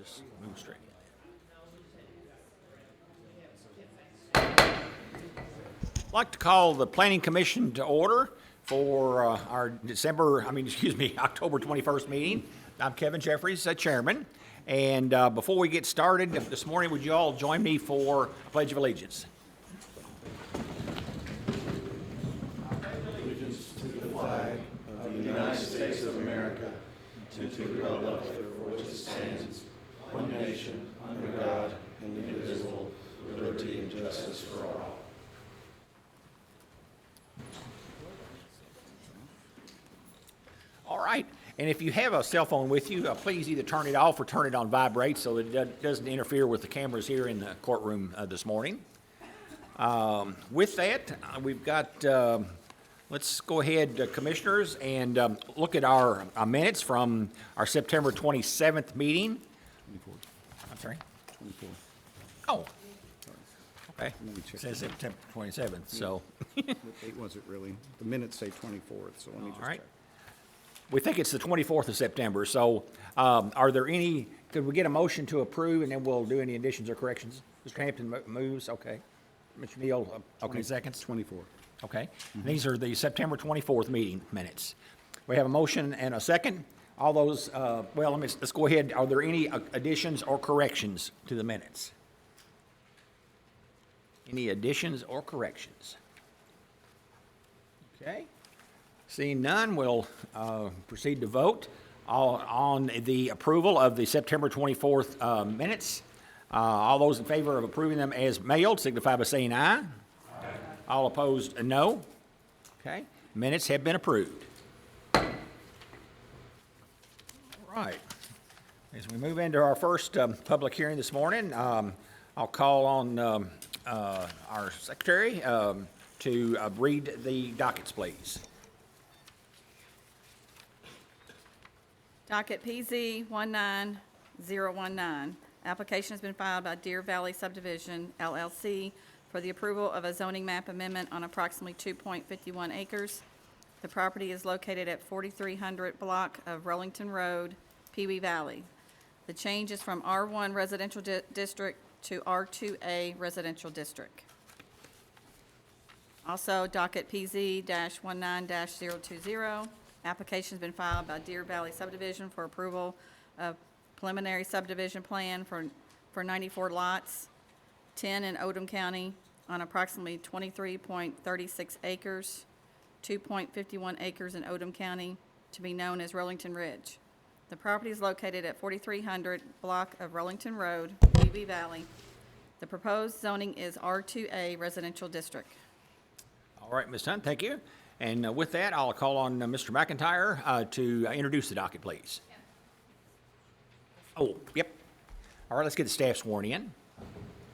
just move straight in. I'd like to call the Planning Commission to order for our October 21st meeting. I'm Kevin Jeffries, Chairman. And before we get started this morning, would you all join me for a Pledge of Allegiance? Allegiance to the flag of the United States of America, and to the republic for which it stands, one nation, under God, indivisible, with liberty and justice for all. All right. And if you have a cell phone with you, please either turn it off or turn it on vibrate so it doesn't interfere with the cameras here in the courtroom this morning. With that, we've got, let's go ahead, Commissioners, and look at our minutes from our September 27th meeting. 24. I'm sorry? 24. Oh, okay. Let me check. It says September 27th, so. What date was it really? The minutes say 24th, so let me just All right. check. We think it's the 24th of September, so are there any, could we get a motion to approve, and then we'll do any additions or corrections? Mr. Hampton moves, okay. Mr. Neal, okay, seconds? 24. Okay. These are the September 24th meeting minutes. We have a motion and a second. All those, let's go ahead. Are there any additions or corrections to the minutes? Any additions or corrections? Okay. Seeing none, we'll proceed to vote on the approval of the September 24th minutes. All those in favor of approving them as mailed signify by saying aye. Aye. All opposed, no. Okay. Minutes have been approved. All right. As we move into our first public hearing this morning, I'll call on our secretary to read the dockets, please. Docket PZ 19019. Application has been filed by Deer Valley Subdivision LLC for the approval of a zoning map amendment on approximately 2.51 acres. The property is located at 4300 block of Rollington Road, Pee Wee Valley. The change is from R1 Residential District to R2A Residential District. Also, docket PZ-19-020. Application has been filed by Deer Valley Subdivision for approval of preliminary subdivision plan for 94 lots, 10 in Oldham County, on approximately 23.36 acres, 2.51 acres in Oldham County, to be known as Rollington Ridge. The property is located at 4300 block of Rollington Road, Pee Wee Valley. The proposed zoning is R2A Residential District. All right, Ms. Hunt, thank you. And with that, I'll call on Mr. McIntyre to introduce the docket, please. Oh, yep. All right, let's get the staff sworn in.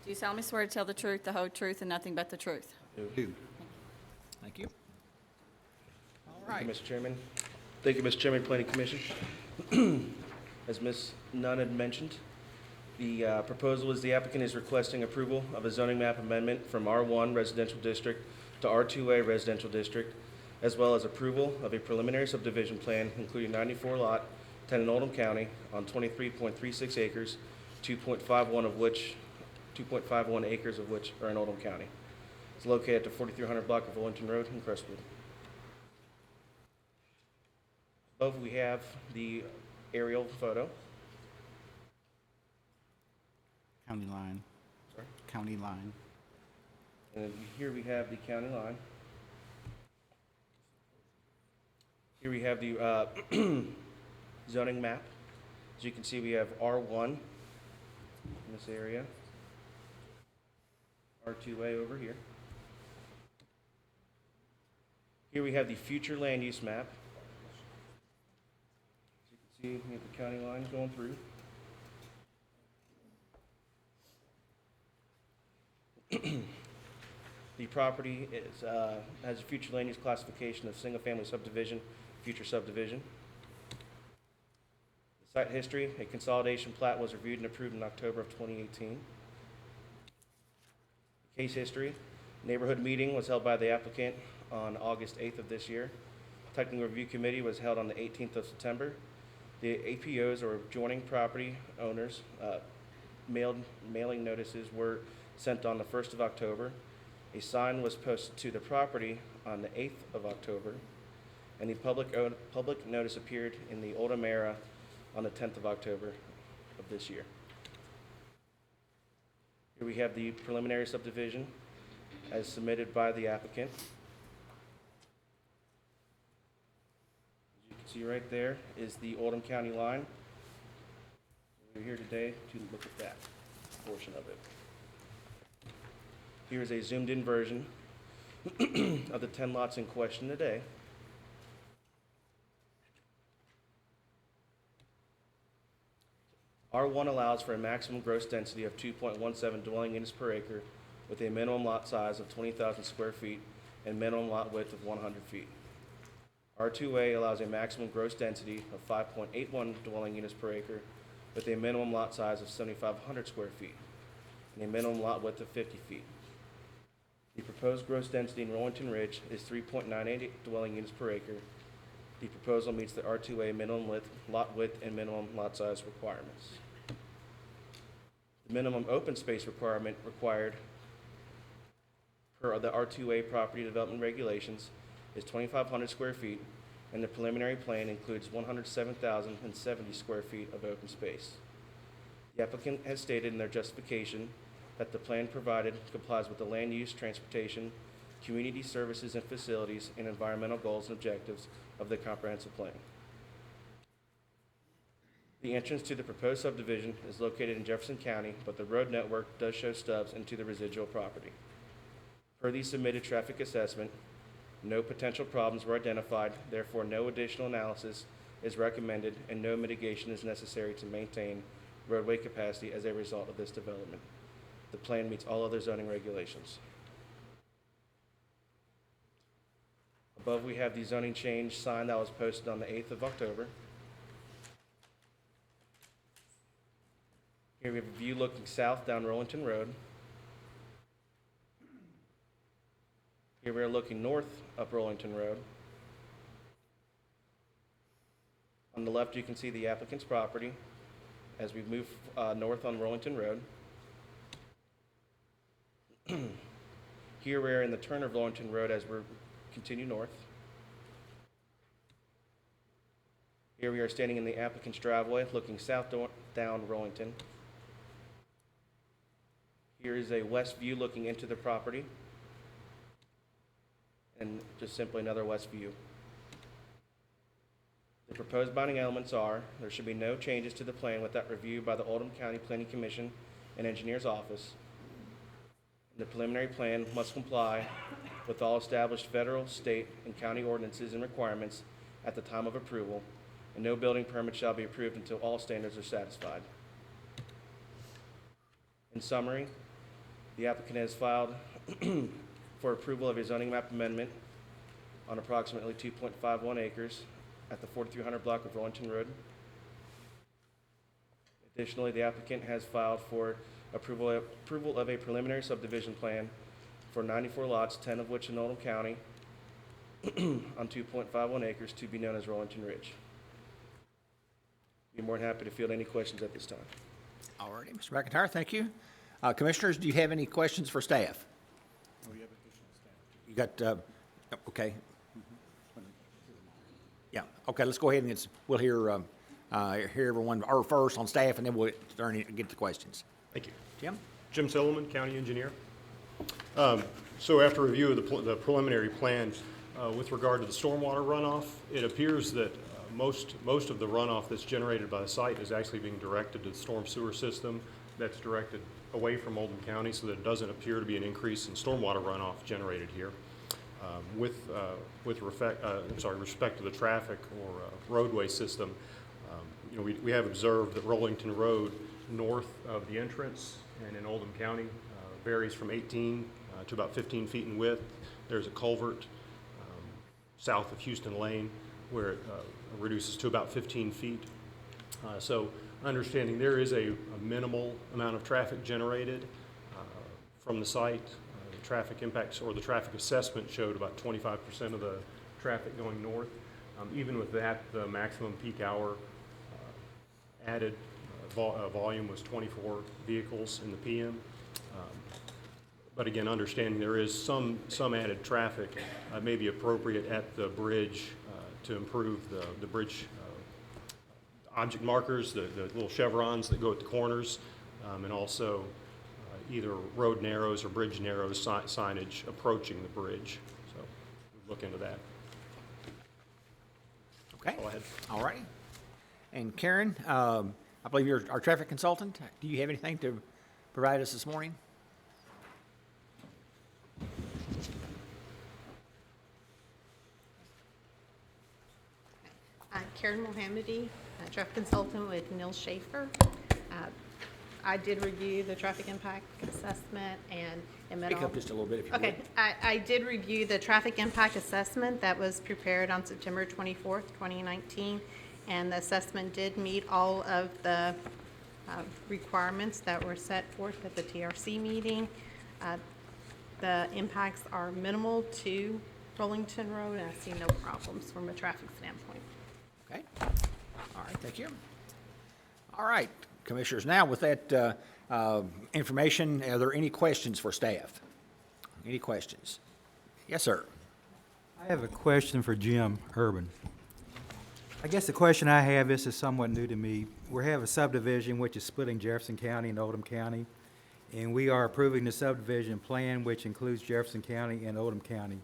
Do you solemnly swear to tell the truth, the whole truth, and nothing but the truth? Do. Thank you. All Thank right. you, Mr. Chairman. Thank you, Mr. Chairman, Planning Commission. As Ms. Nunn had mentioned, the proposal is the applicant is requesting approval of a zoning map amendment from R1 Residential District to R2A Residential District, as well as approval of a preliminary subdivision plan including 94 lot, 10 in Oldham County on 23.36 acres, 2.51 acres of which are in Oldham County. It's located at the 4300 block of Rollington Road in Crestwood. Above we have the aerial photo. County line. Sorry. County line. And here we have the county line. Here we have the zoning map. As you can see, we have R1 in this area, R2A over here. Here we have the future land use map. As you can see, we have the county line going through. The property has a future land use classification of single-family subdivision, future subdivision. The site history, a consolidation plat was reviewed and approved in October of 2018. Case history, neighborhood meeting was held by the applicant on August 8th of this year. Technical review committee was held on the 18th of September. The APOs, or adjoining property owners, mailing notices were sent on the 1st of October. A sign was posted to the property on the 8th of October, and the public notice appeared in the Oldham Era on the 10th of October of this year. Here we have the preliminary subdivision as submitted by the applicant. As you can see right there is the Oldham County line. We're here today to look at that portion of it. Here is a zoomed-in version of the 10 lots in question today. R1 allows for a maximum gross density of 2.17 dwelling units per acre with a minimum lot size of 20,000 square feet and minimum lot width of 100 feet. R2A allows a maximum gross density of 5.81 dwelling units per acre with a minimum lot size of 7,500 square feet and a minimum lot width of 50 feet. The proposed gross density in Rollington Ridge is 3.98 dwelling units per acre. The proposal meets the R2A minimum lot width and minimum lot size requirements. The minimum open space requirement required per the R2A property development regulations is 2,500 square feet, and the preliminary plan includes 107,070 square feet of open space. The applicant has stated in their justification that the plan provided complies with the land use, transportation, community services and facilities, and environmental goals and objectives of the comprehensive plan. The entrance to the proposed subdivision is located in Jefferson County, but the road network does show stubs into the residual property. Per the submitted traffic assessment, no potential problems were identified, therefore no additional analysis is recommended and no mitigation is necessary to maintain roadway capacity as a result of this development. The plan meets all other zoning regulations. Above, we have the zoning change sign that was posted on the 8th of October. Here we have a view looking south down Rollington Road. Here we are looking north up Rollington Road. On the left, you can see the applicant's property as we move north on Rollington Road. Here we are in the turn of Rollington Road as we continue north. Here we are standing in the applicant's driveway looking south down Rollington. Here is a west view looking into the property, and just simply another west view. The proposed binding elements are: there should be no changes to the plan without review by the Oldham County Planning Commission and Engineer's Office. The preliminary plan must comply with all established federal, state, and county ordinances and requirements at the time of approval, and no building permit shall be approved until all standards are satisfied. In summary, the applicant has filed for approval of a zoning map amendment on approximately 2.51 acres at the 4300 block of Rollington Road. Additionally, the applicant has filed for approval of a preliminary subdivision plan for 94 lots, 10 of which in Oldham County, on 2.51 acres to be known as Rollington Ridge. Be more than happy to field any questions at this time. All righty, Mr. McIntyre, thank you. Commissioners, do you have any questions for staff? Oh, you have additional staff. You got, okay. Yeah, okay, let's go ahead and we'll hear everyone, or first on staff, and then we'll get to questions. Thank you. Jim? Jim Silliman, County Engineer. So after review of the preliminary plans, with regard to the stormwater runoff, it appears that most of the runoff that's generated by the site is actually being directed to the storm sewer system that's directed away from Oldham County, so that it doesn't appear to be an increase in stormwater runoff generated here. With respect to the traffic or roadway system, we have observed that Rollington Road north of the entrance and in Oldham County varies from 18 to about 15 feet in width. There's a culvert south of Houston Lane where it reduces to about 15 feet. So understanding there is a minimal amount of traffic generated from the site. The traffic impacts or the traffic assessment showed about 25% of the traffic going north. Even with that, the maximum peak hour added volume was 24 vehicles in the PM. But again, understanding there is some added traffic may be appropriate at the bridge to improve the bridge object markers, the little chevrons that go at the corners, and also either road narrows or bridge narrows signage approaching the bridge. So we'll look into that. Okay. Go ahead. All righty. And Karen, I believe you're our traffic consultant. Do you have anything to provide us this morning? Karen Mohammadi, traffic consultant with Neil Schaefer. I did review the traffic impact assessment and it met Speak all. up just a little bit if you would. Okay, I did review the traffic impact assessment that was prepared on September 24th, 2019, and the assessment did meet all of the requirements that were set forth at the TRC meeting. The impacts are minimal to Rollington Road, and I see no problems from a traffic standpoint. Okay. All right, thank you. All right, Commissioners, now with that information, are there any questions for staff? Any questions? Yes, sir. I have a question for Jim Urban. I guess the question I have, this is somewhat new to me. We have a subdivision which is splitting Jefferson County and Oldham County, and we are approving the subdivision plan which includes Jefferson County and Oldham County.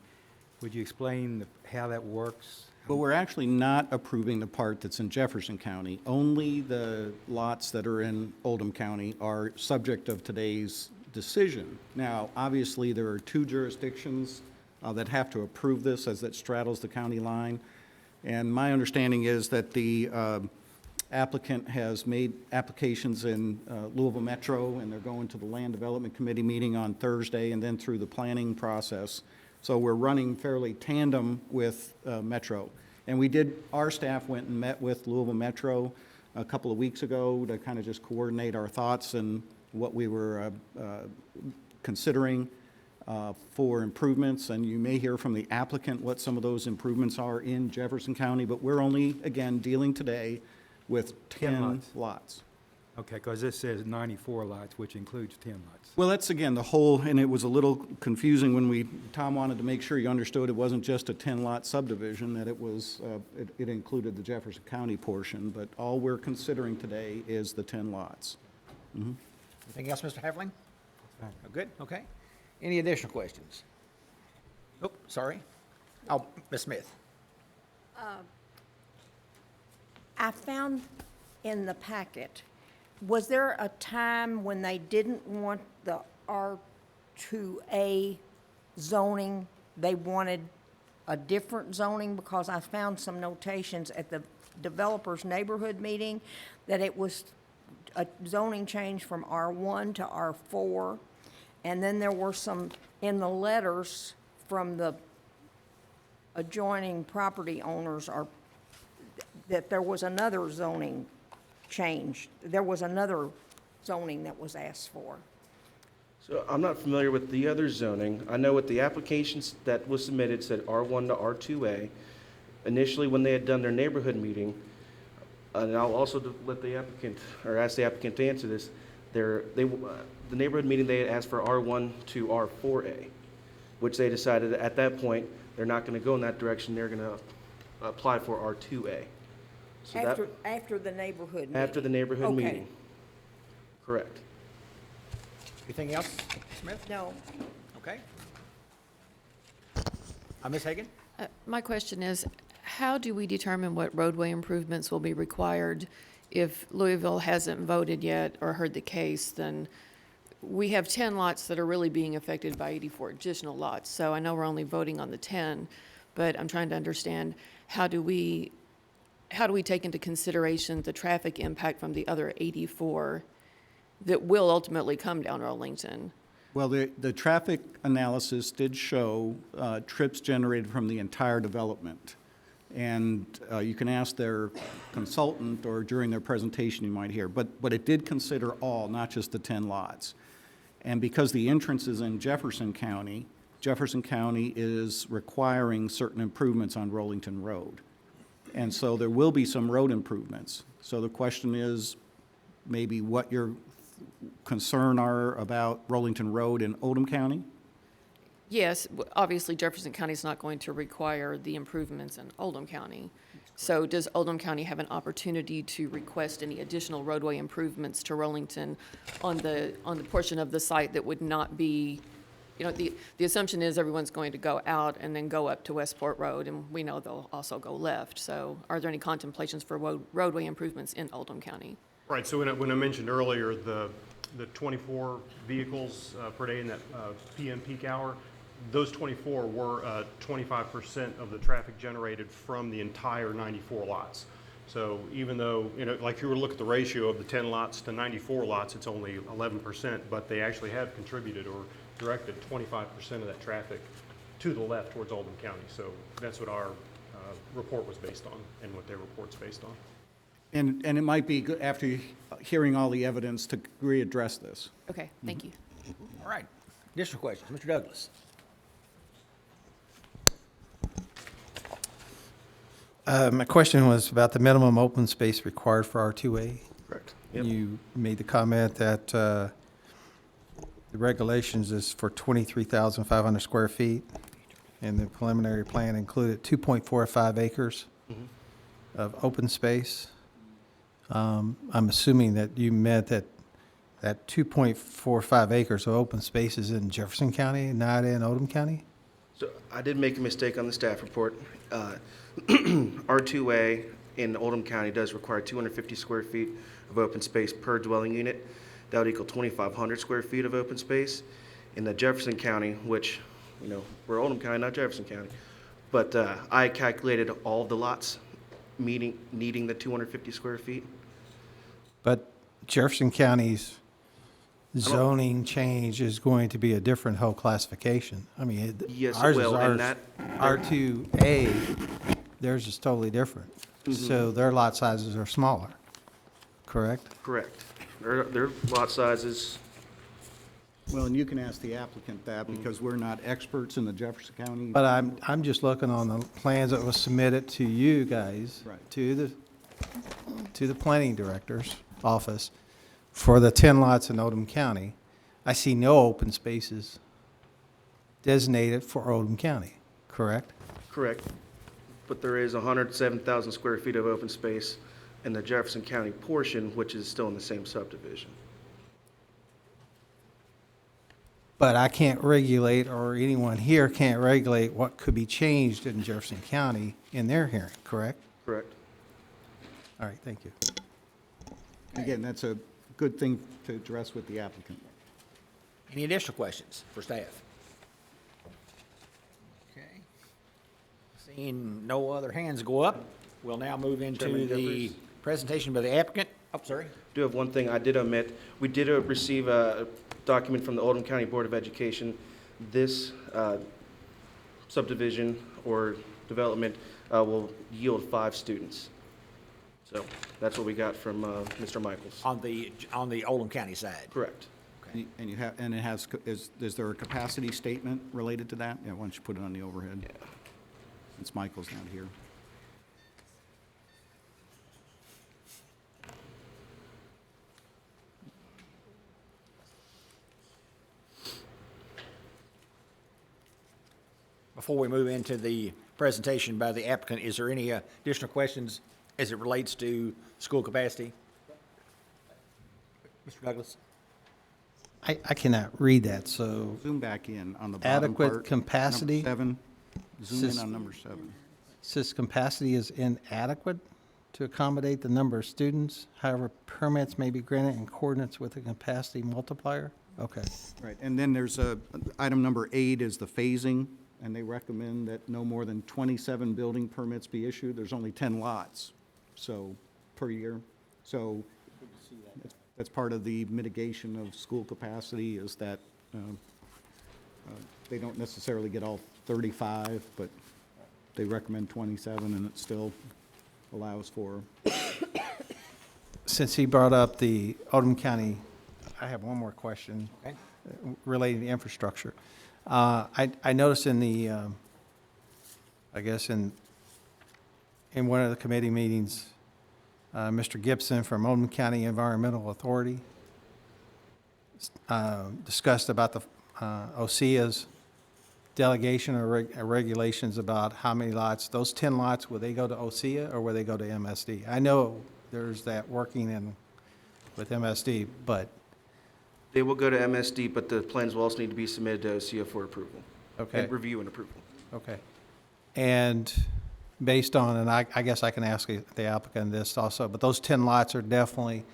Would you explain how that works? But we're actually not approving the part that's in Jefferson County. Only the lots that are in Oldham County are subject of today's decision. Now, obviously, there are two jurisdictions that have to approve this as it straddles the county line. And my understanding is that the applicant has made applications in Louisville Metro, and they're going to the Land Development Committee meeting on Thursday and then through the planning process. So we're running fairly tandem with Metro. And our staff went and met with Louisville Metro a couple of weeks ago to kind of just coordinate our thoughts and what we were considering for improvements. And you may hear from the applicant what some of those improvements are in Jefferson County, but we're only, again, dealing today with 10 lots. Okay, because this says 94 lots, which includes 10 lots. Well, that's, again, the whole, and it was a little confusing when Tom wanted to make sure you understood it wasn't just a 10-lot subdivision, that it was, it included the Jefferson County portion, but all we're considering today is the 10 lots. Anything else, Mr. Havling? Fine. Oh, good, okay. Any additional questions? Oh, sorry. Oh, Ms. Smith. I found in the packet, was there a time when they didn't want the R2A zoning? They wanted a different zoning? Because I found some notations at the developers neighborhood meeting that it was a zoning change from R1 to R4. And then there were some in the letters from the adjoining property owners that there was another zoning change. There was another zoning that was asked for. So I'm not familiar with the other zoning. I know what the applications that was submitted said R1 to R2A. Initially, when they had done their neighborhood meeting, and I'll also let the applicant, or ask the applicant to answer this, the neighborhood meeting, they had asked for R1 to R4A, which they decided at that point, they're not going to go in that direction. They're going to apply for R2A. So After the neighborhood meeting? After the neighborhood Okay. meeting. Correct. Anything else, Smith? No. Okay. Ms. Hagan? My question is, how do we determine what roadway improvements will be required if Louisville hasn't voted yet or heard the case? Then we have 10 lots that are really being affected by 84 additional lots. So I know we're only voting on the 10, but I'm trying to understand how do we take into consideration the traffic impact from the other 84 that will ultimately come down Rollington? Well, the traffic analysis did show trips generated from the entire development. And you can ask their consultant, or during their presentation you might hear. But it did consider all, not just the 10 lots. And because the entrance is in Jefferson County is requiring certain improvements on Rollington Road. And so there will be some road improvements. So the question is maybe what your concern are about Rollington Road in Oldham County? Yes, obviously Jefferson County is not going to require the improvements in Oldham County. So does Oldham County have an opportunity to request any additional roadway improvements to Rollington on the portion of the site that would not be, the assumption is everyone's going to go out and then go up to Westport Road, and we know they'll also go left. So are there any contemplations for roadway improvements in Oldham County? Right, so when I mentioned earlier the 24 vehicles per day in that PM peak hour, those 24 were 25% of the traffic generated from the entire 94 lots. So even though, like if you were to look at the ratio of the 10 lots to 94 lots, it's only 11%, but they actually have contributed or directed 25% of that traffic to the left towards Oldham County. So that's what our report was based on and what their report's based on. And it might be good after hearing all the evidence to readdress this. Okay, thank you. All right. Additional questions? Mr. Douglas? My question was about the minimum open space required for R2A. Correct. Yep. You made the comment that the regulations is for 23,500 square feet, and the preliminary plan included 2.45 acres of open space. I'm assuming that you meant that 2.45 acres of open space is in Jefferson County, not in Oldham County? So I did make a mistake on the staff report. R2A in Oldham County does require 250 square feet of open space per dwelling unit. That would equal 2,500 square feet of open space. In the Jefferson County, which, we're Oldham County, not Jefferson County, but I calculated all of the lots needing the 250 square feet. But Jefferson County's zoning change is going to be a different whole classification. I mean, Yes, it ours is will, and ours. that- R2A, theirs is totally different. So their lot sizes are smaller, correct? Correct. Their lot sizes, Well, and you can ask the applicant that because we're not experts in the Jefferson County. But I'm just looking on the plans that was submitted to you guys, Right. to the planning director's office for the 10 lots in Oldham County. I see no open spaces designated for Oldham County, correct? correct, but there is 107,000 square feet of open space in the Jefferson County portion, which is still in the same subdivision. But I can't regulate, or anyone here can't regulate what could be changed in Jefferson County in their hearing, correct? Correct. All right, thank you. Again, that's a good thing to address with the applicant. Any additional questions for staff? Okay. Seeing no other hands go up, we'll now move into Chairman the Jeffries? presentation by the applicant. Oh, sorry. Do have one thing I did omit. We did receive a document from the Oldham County Board of Education. This subdivision or development will yield 5 students. So that's what we got from Mr. Michaels. On the Oldham County side. Correct. And you have, and it has, is there a capacity statement related to that? Yeah, why don't you put it on the overhead? Yeah. Since Michael's not here. Before we move into the presentation by the applicant, is there any additional questions as it relates to school capacity? Mr. Douglas? I cannot read that, so Zoom back in on the bottom part. Adequate capacity? Number 7. Zoom in Sys- on number 7. says capacity is inadequate to accommodate the number of students. However, permits may be granted in accordance with a capacity multiplier. Okay. Right, and then there's item number 8 is the phasing, and they recommend that no more than 27 building permits be issued. There's only 10 lots, so, per year. So that's part of the mitigation of school capacity is that they don't necessarily get all 35, but they recommend 27, and it still allows for. Since he brought up the Oldham County, I have one more question Okay. relating to infrastructure. I noticed in the, I guess in in one of the committee meetings, Mr. Gibson from Oldham County Environmental Authority discussed about the OSEA's delegation or regulations about how many lots, those 10 lots, will they go to OSEA or will they go to MSD? I know there's that working in with MSD, but, They will go to MSD, but the plans will also need to be submitted to OCO for approval. okay. And review and approval. Okay. And based on, and I guess I can ask the applicant this also, but those 10 lots are definitely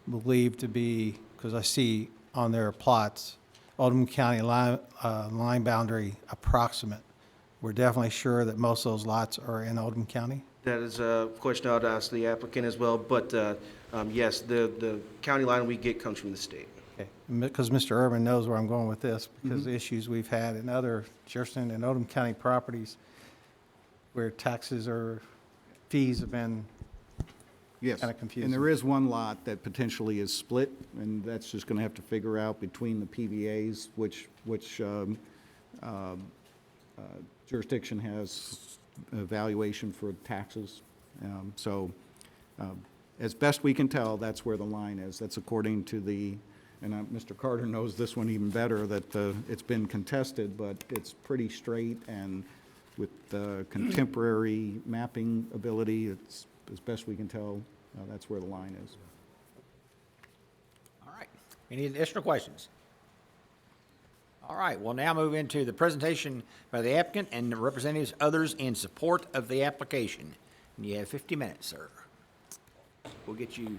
believed to be, because I see on their plots, Oldham County line boundary approximate. We're definitely sure that most of those lots are in Oldham County? That is a question I would ask the applicant as well, but yes, the county line we get comes from the state. Okay, because Mr. Urban knows where I'm going with this, because the issues we've had in other Jefferson and Oldham County properties where taxes or fees have been Yes. Kinda confusing. And there is one lot that potentially is split, and that's just going to have to figure out between the PVAs, which jurisdiction has evaluation for taxes. As best we can tell, that's where the line is. That's according to the, and Mr. Carter knows this one even better, that it's been contested, but it's pretty straight, and with contemporary mapping ability, it's, as best we can tell, that's where the line is. All right. Any additional questions? All right, we'll now move into the presentation by the applicant and the representatives others in support of the application. And you have 50 minutes, sir. We'll get you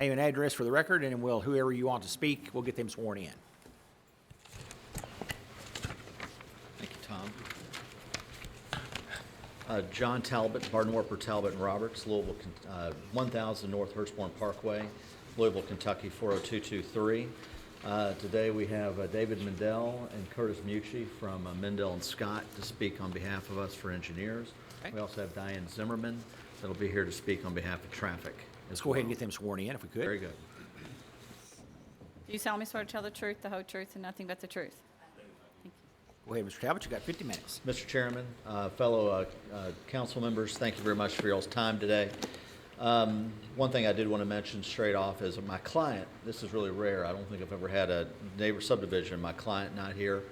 name and address for the record, and then whoever you want to speak, we'll get them sworn in. Thank you, Tom. John Talbot, Bardenwerper, Talbot and Roberts, Louisville, 1000 North Hurstbourne Parkway, Louisville, Kentucky, 40223. Today we have David Mendel and Curtis Mucci from Mendel and Scott to speak on behalf of us for engineers. Okay. We also have Diane Zimmerman that'll be here to speak on behalf of traffic. Let's go ahead and get them sworn in if we could. Very good. Do you solemnly swear to tell the truth, the whole truth, and nothing but the truth? Go ahead, Mr. Talbot, you got 50 minutes. Mr. Chairman, fellow council members, thank you very much for y'all's time today. One thing I did want to mention straight off is my client, this is really rare, I don't think I've ever had a neighbor subdivision, my client not here.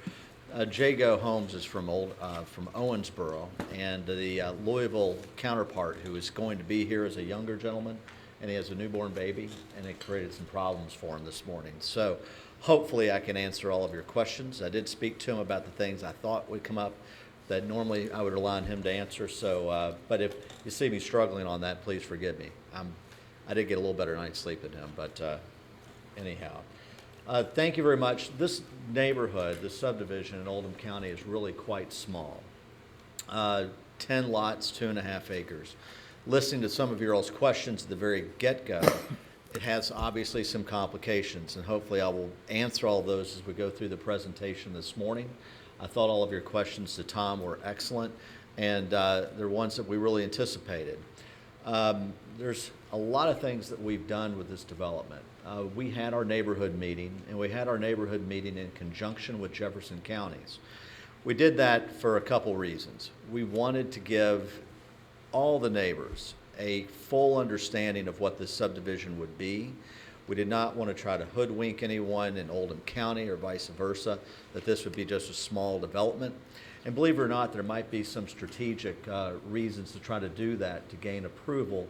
Jago Holmes is from Owensboro, and the Louisville counterpart who is going to be here is a younger gentleman, and he has a newborn baby, and it created some problems for him this morning. So hopefully I can answer all of your questions. I did speak to him about the things I thought would come up that normally I would rely on him to answer. So, but if you see me struggling on that, please forgive me. I did get a little better night's sleep than him, but anyhow. Thank you very much. This neighborhood, this subdivision in Oldham County is really quite small. 10 lots, 2.5 acres. Listening to some of your all's questions at the very get-go, it has obviously some complications, and hopefully I will answer all of those as we go through the presentation this morning. I thought all of your questions to Tom were excellent, and they're ones that we really anticipated. There's a lot of things that we've done with this development. We had our neighborhood meeting, and we had our neighborhood meeting in conjunction with Jefferson counties. We did that for a couple reasons. We wanted to give all the neighbors a full understanding of what this subdivision would be. We did not want to try to hoodwink anyone in Oldham County or vice versa, that this would be just a small development. And believe it or not, there might be some strategic reasons to try to do that to gain approval.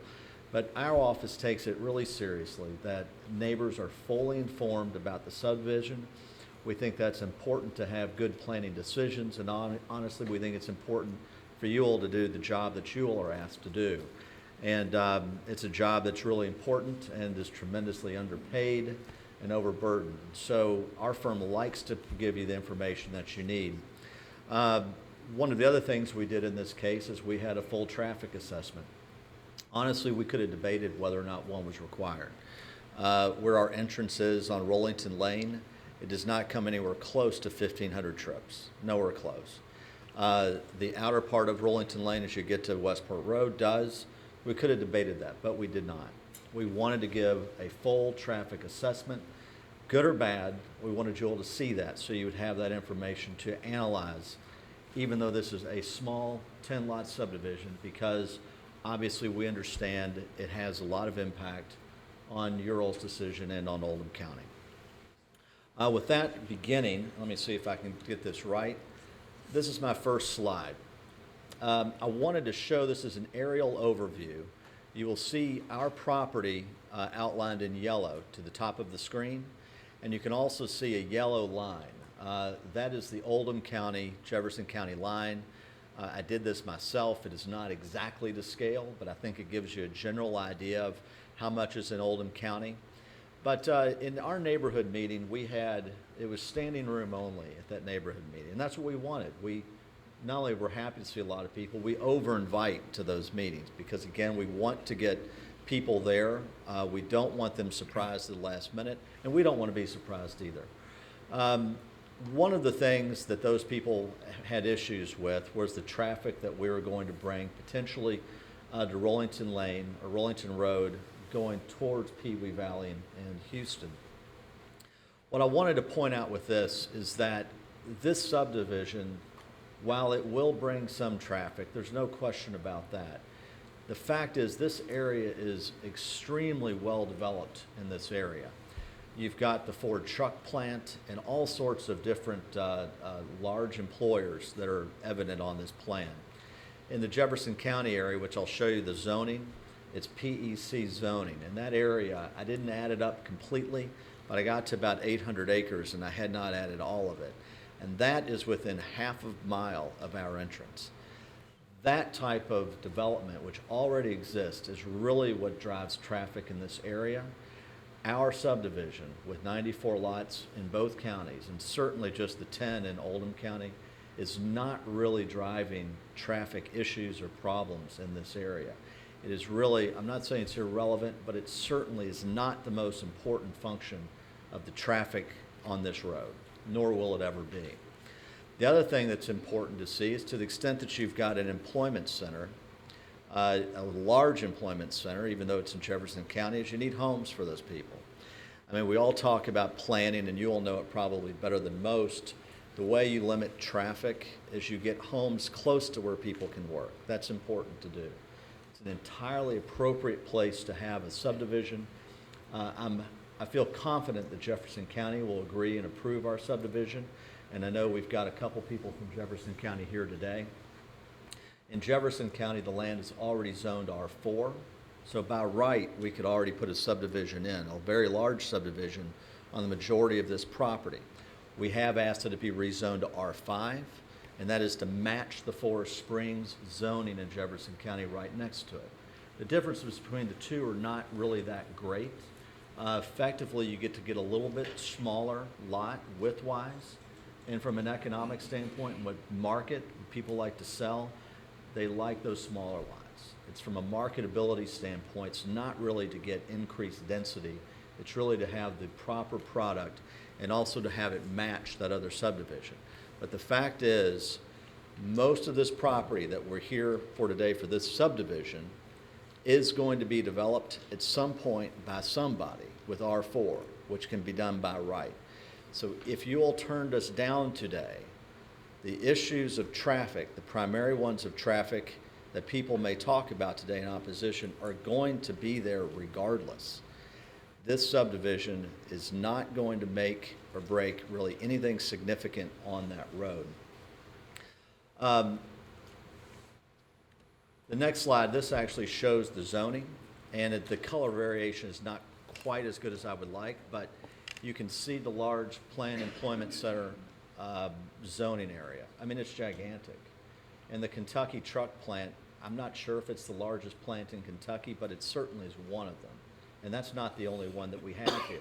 But our office takes it really seriously that neighbors are fully informed about the subdivision. We think that's important to have good planning decisions, and honestly, we think it's important for you all to do the job that you all are asked to do. And it's a job that's really important and is tremendously underpaid and overburdened. So our firm likes to give you the information that you need. One of the other things we did in this case is we had a full traffic assessment. Honestly, we could have debated whether or not one was required. Where our entrance is on Rollington Lane, it does not come anywhere close to 1,500 trips, nowhere close. The outer part of Rollington Lane as you get to Westport Road does. We could have debated that, but we did not. We wanted to give a full traffic assessment, good or bad. We wanted you all to see that so you would have that information to analyze even though this is a small 10-lot subdivision, because obviously we understand it has a lot of impact on your all's decision and on Oldham County. With that beginning, let me see if I can get this right. This is my first slide. I wanted to show this as an aerial overview. You will see our property outlined in yellow to the top of the screen, and you can also see a yellow line. That is the Oldham County, Jefferson County line. I did this myself. It is not exactly to scale, but I think it gives you a general idea of how much is in Oldham County. But in our neighborhood meeting, it was standing room only at that neighborhood meeting, and that's what we wanted. We not only were happy to see a lot of people, we over-invite to those meetings because, again, we want to get people there. We don't want them surprised at the last minute, and we don't want to be surprised either. One of the things that those people had issues with was the traffic that we were going to bring potentially to Rollington Lane or Rollington Road going towards Pee Wee Valley and Houston. What I wanted to point out with this is that this subdivision, while it will bring some traffic, there's no question about that. The fact is this area is extremely well developed in this area. You've got the Ford truck plant and all sorts of different large employers that are evident on this plan. In the Jefferson County area, which I'll show you the zoning, it's PEC zoning. In that area, I didn't add it up completely, but I got to about 800 acres and I had not added all of it. And that is within half a mile of our entrance. That type of development, which already exists, is really what drives traffic in this area. Our subdivision with 94 lots in both counties, and certainly just the 10 in Oldham County, is not really driving traffic issues or problems in this area. It is really, I'm not saying it's irrelevant, but it certainly is not the most important function of the traffic on this road, nor will it ever be. The other thing that's important to see is to the extent that you've got an employment center, a large employment center, even though it's in Jefferson County, is you need homes for those people. I mean, we all talk about planning, and you all know it probably better than most. The way you limit traffic is you get homes close to where people can work. That's important to do. It's an entirely appropriate place to have a subdivision. I feel confident that Jefferson County will agree and approve our subdivision, and I know we've got a couple people from Jefferson County here today. In Jefferson County, the land is already zoned R4, so by right, we could already put a subdivision in, a very large subdivision on the majority of this property. We have asked that it be rezoned to R5, and that is to match the Forest Springs zoning in Jefferson County right next to it. The differences between the two are not really that great. Effectively, you get a little bit smaller lot width-wise, and from an economic standpoint, what market people like to sell, they like those smaller lots. It's from a marketability standpoint, it's not really to get increased density, it's really to have the proper product and also to have it match that other subdivision. But the fact is, most of this property that we're here for today for this subdivision is going to be developed at some point by somebody with R4, which can be done by right. So if you all turned us down today, the issues of traffic, the primary ones of traffic that people may talk about today in opposition, are going to be there regardless. This subdivision is not going to make or break really anything significant on that road. The next slide, this actually shows the zoning, and the color variation is not quite as good as I would like, but you can see the large planned employment center zoning area. I mean, it's gigantic. And the Kentucky truck plant, I'm not sure if it's the largest plant in Kentucky, but it certainly is one of them. And that's not the only one that we have here.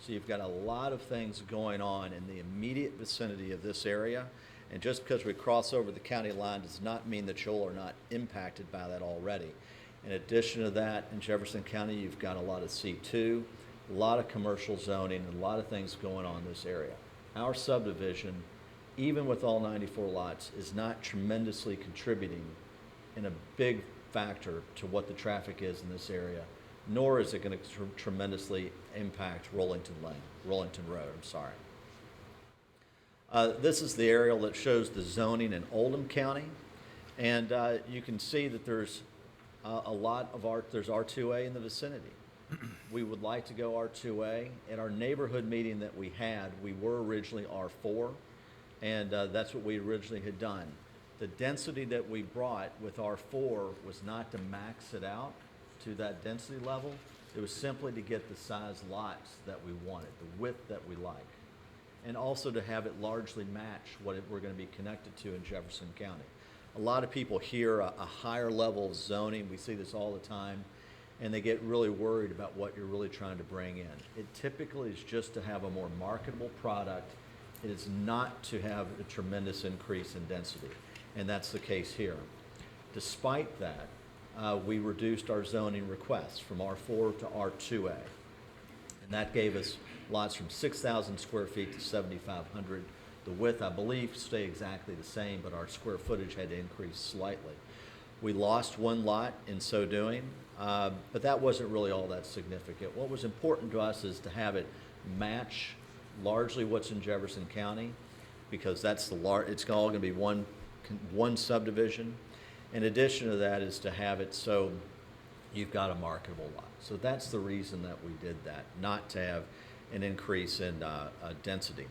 So you've got a lot of things going on in the immediate vicinity of this area. And just because we cross over the county line does not mean that you all are not impacted by that already. In addition to that, in Jefferson County, you've got a lot of C2, a lot of commercial zoning, and a lot of things going on in this area. Our subdivision, even with all 94 lots, is not tremendously contributing in a big factor to what the traffic is in this area, nor is it going to tremendously impact Rollington Road, I'm sorry. This is the aerial that shows the zoning in Oldham County. And you can see that there's a lot of there's R2A in the vicinity. We would like to go R2A. At our neighborhood meeting that we had, we were originally R4, and that's what we originally had done. The density that we brought with R4 was not to max it out to that density level. It was simply to get the size lots that we wanted, the width that we like, and also to have it largely match what we're going to be connected to in Jefferson County. A lot of people hear a higher level of zoning. We see this all the time, and they get really worried about what you're really trying to bring in. It typically is just to have a more marketable product. It is not to have a tremendous increase in density, and that's the case here. Despite that, we reduced our zoning requests from R4 to R2A, and that gave us lots from 6,000 square feet to 7,500. The width, I believe, stayed exactly the same, but our square footage had to increase slightly. We lost one lot in so doing, but that wasn't really all that significant. What was important to us is to have it match largely what's in Jefferson County, because that's it's all going to be one subdivision. In addition to that is to have it so you've got a marketable lot. So that's the reason that we did that, not to have an increase in density.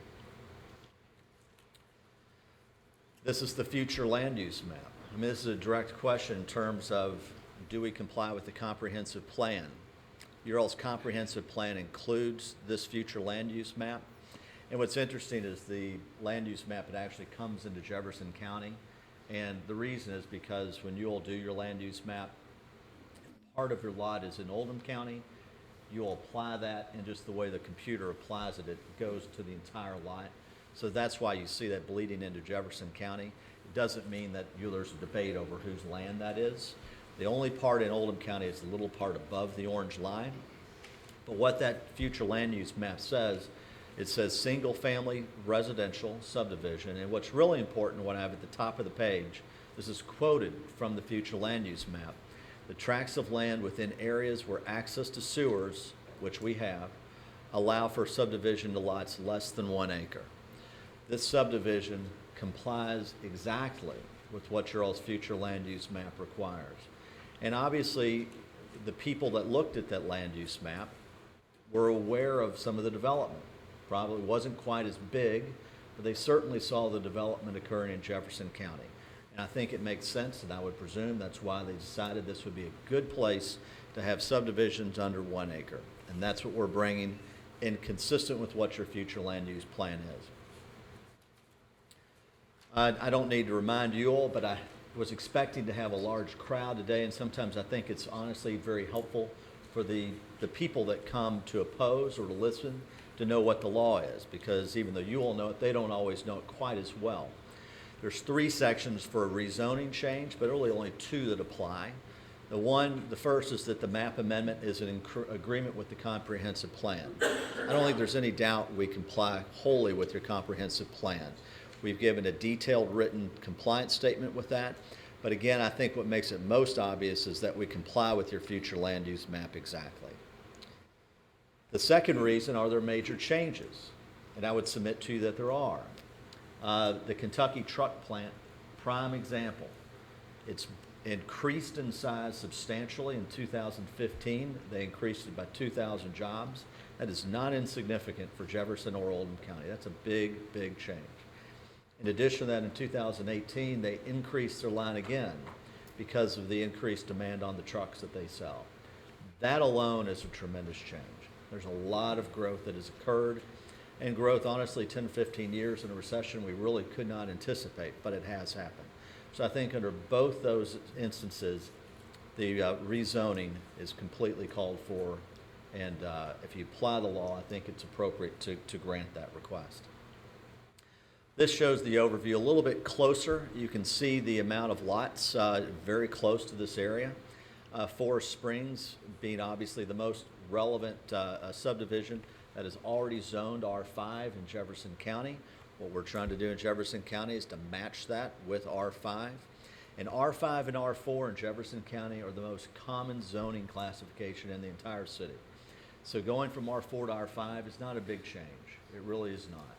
This is the future land use map. I mean, this is a direct question in terms of, do we comply with the comprehensive plan? Your all's comprehensive plan includes this future land use map. And what's interesting is the land use map, it actually comes into Jefferson County. And the reason is because when you all do your land use map, part of your lot is in Oldham County. You'll apply that, and just the way the computer applies it, it goes to the entire lot. So that's why you see that bleeding into Jefferson County. It doesn't mean that there's a debate over whose land that is. The only part in Oldham County is the little part above the orange line. But what that future land use map says, it says single-family residential subdivision. And what's really important, what I have at the top of the page, this is quoted from the future land use map. The tracts of land within areas where access to sewers, which we have, allow for subdivision to lots less than 1 acre. This subdivision complies exactly with what your all's future land use map requires. And obviously, the people that looked at that land use map were aware of some of the development. Probably wasn't quite as big, but they certainly saw the development occurring in Jefferson County. And I think it makes sense, and I would presume that's why they decided this would be a good place to have subdivisions under 1 acre. And that's what we're bringing in, consistent with what your future land use plan is. I don't need to remind you all, but I was expecting to have a large crowd today, and sometimes I think it's honestly very helpful for the people that come to oppose or to listen to know what the law is, because even though you all know it, they don't always know it quite as well. There's 3 sections for a rezoning change, but really only 2 that apply. The first is that the map amendment is in agreement with the comprehensive plan. I don't think there's any doubt we comply wholly with your comprehensive plan. We've given a detailed written compliance statement with that. But again, I think what makes it most obvious is that we comply with your future land use map exactly. The second reason, are there major changes? And I would submit to you that there are. The Kentucky truck plant, prime example. It's increased in size substantially in 2015. They increased it by 2,000 jobs. That is not insignificant for Jefferson or Oldham County. That's a big, big change. In addition to that, in 2018, they increased their line again because of the increased demand on the trucks that they sell. That alone is a tremendous change. There's a lot of growth that has occurred, and growth, honestly, 10, 15 years in a recession, we really could not anticipate, but it has happened. So I think under both those instances, the rezoning is completely called for, and if you apply the law, I think it's appropriate to grant that request. This shows the overview a little bit closer. You can see the amount of lots very close to this area. Forest Springs being obviously the most relevant subdivision that is already zoned R5 in Jefferson County. What we're trying to do in Jefferson County is to match that with R5. And R5 and R4 in Jefferson County are the most common zoning classification in the entire city. So going from R4 to R5 is not a big change. It really is not.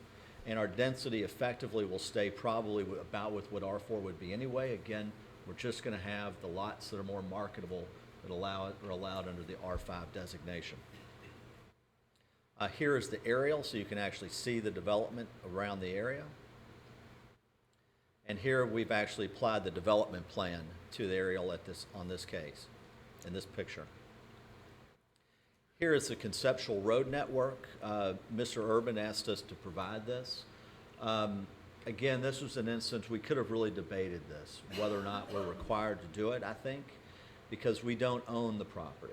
and our density effectively will stay probably about with what R4 would be anyway. Again, we're just going to have the lots that are more marketable that are allowed under the R5 designation. Here is the aerial, so you can actually see the development around the area. And here we've actually applied the development plan to the aerial on this case, in this picture. Here is the conceptual road network. Mr. Urban asked us to provide this. Again, this was an instance we could have really debated this, whether or not we're required to do it, I think, because we don't own the property.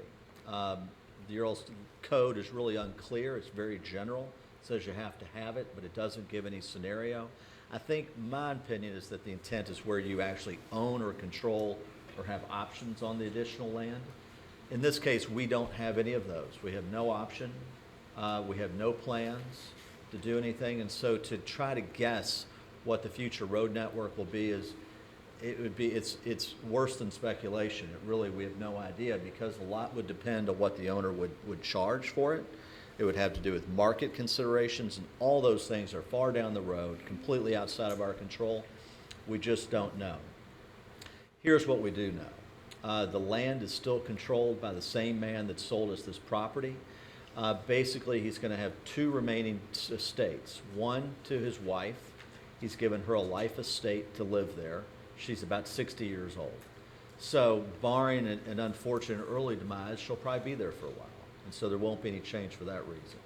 The Earl's code is really unclear. It's very general. It says you have to have it, but it doesn't give any scenario. I think my opinion is that the intent is where you actually own or control or have options on the additional land. In this case, we don't have any of those. We have no option. We have no plans to do anything. And so to try to guess what the future road network will be it's worse than speculation. We have no idea, because a lot would depend on what the owner would charge for it. It would have to do with market considerations, and all those things are far down the road, completely outside of our control. We just don't know. Here's what we do know. The land is still controlled by the same man that sold us this property. Basically, he's going to have 2 remaining estates. One to his wife. He's given her a life estate to live there. She's about 60 years old. So barring an unfortunate early demise, she'll probably be there for a while. And so there won't be any change for that reason.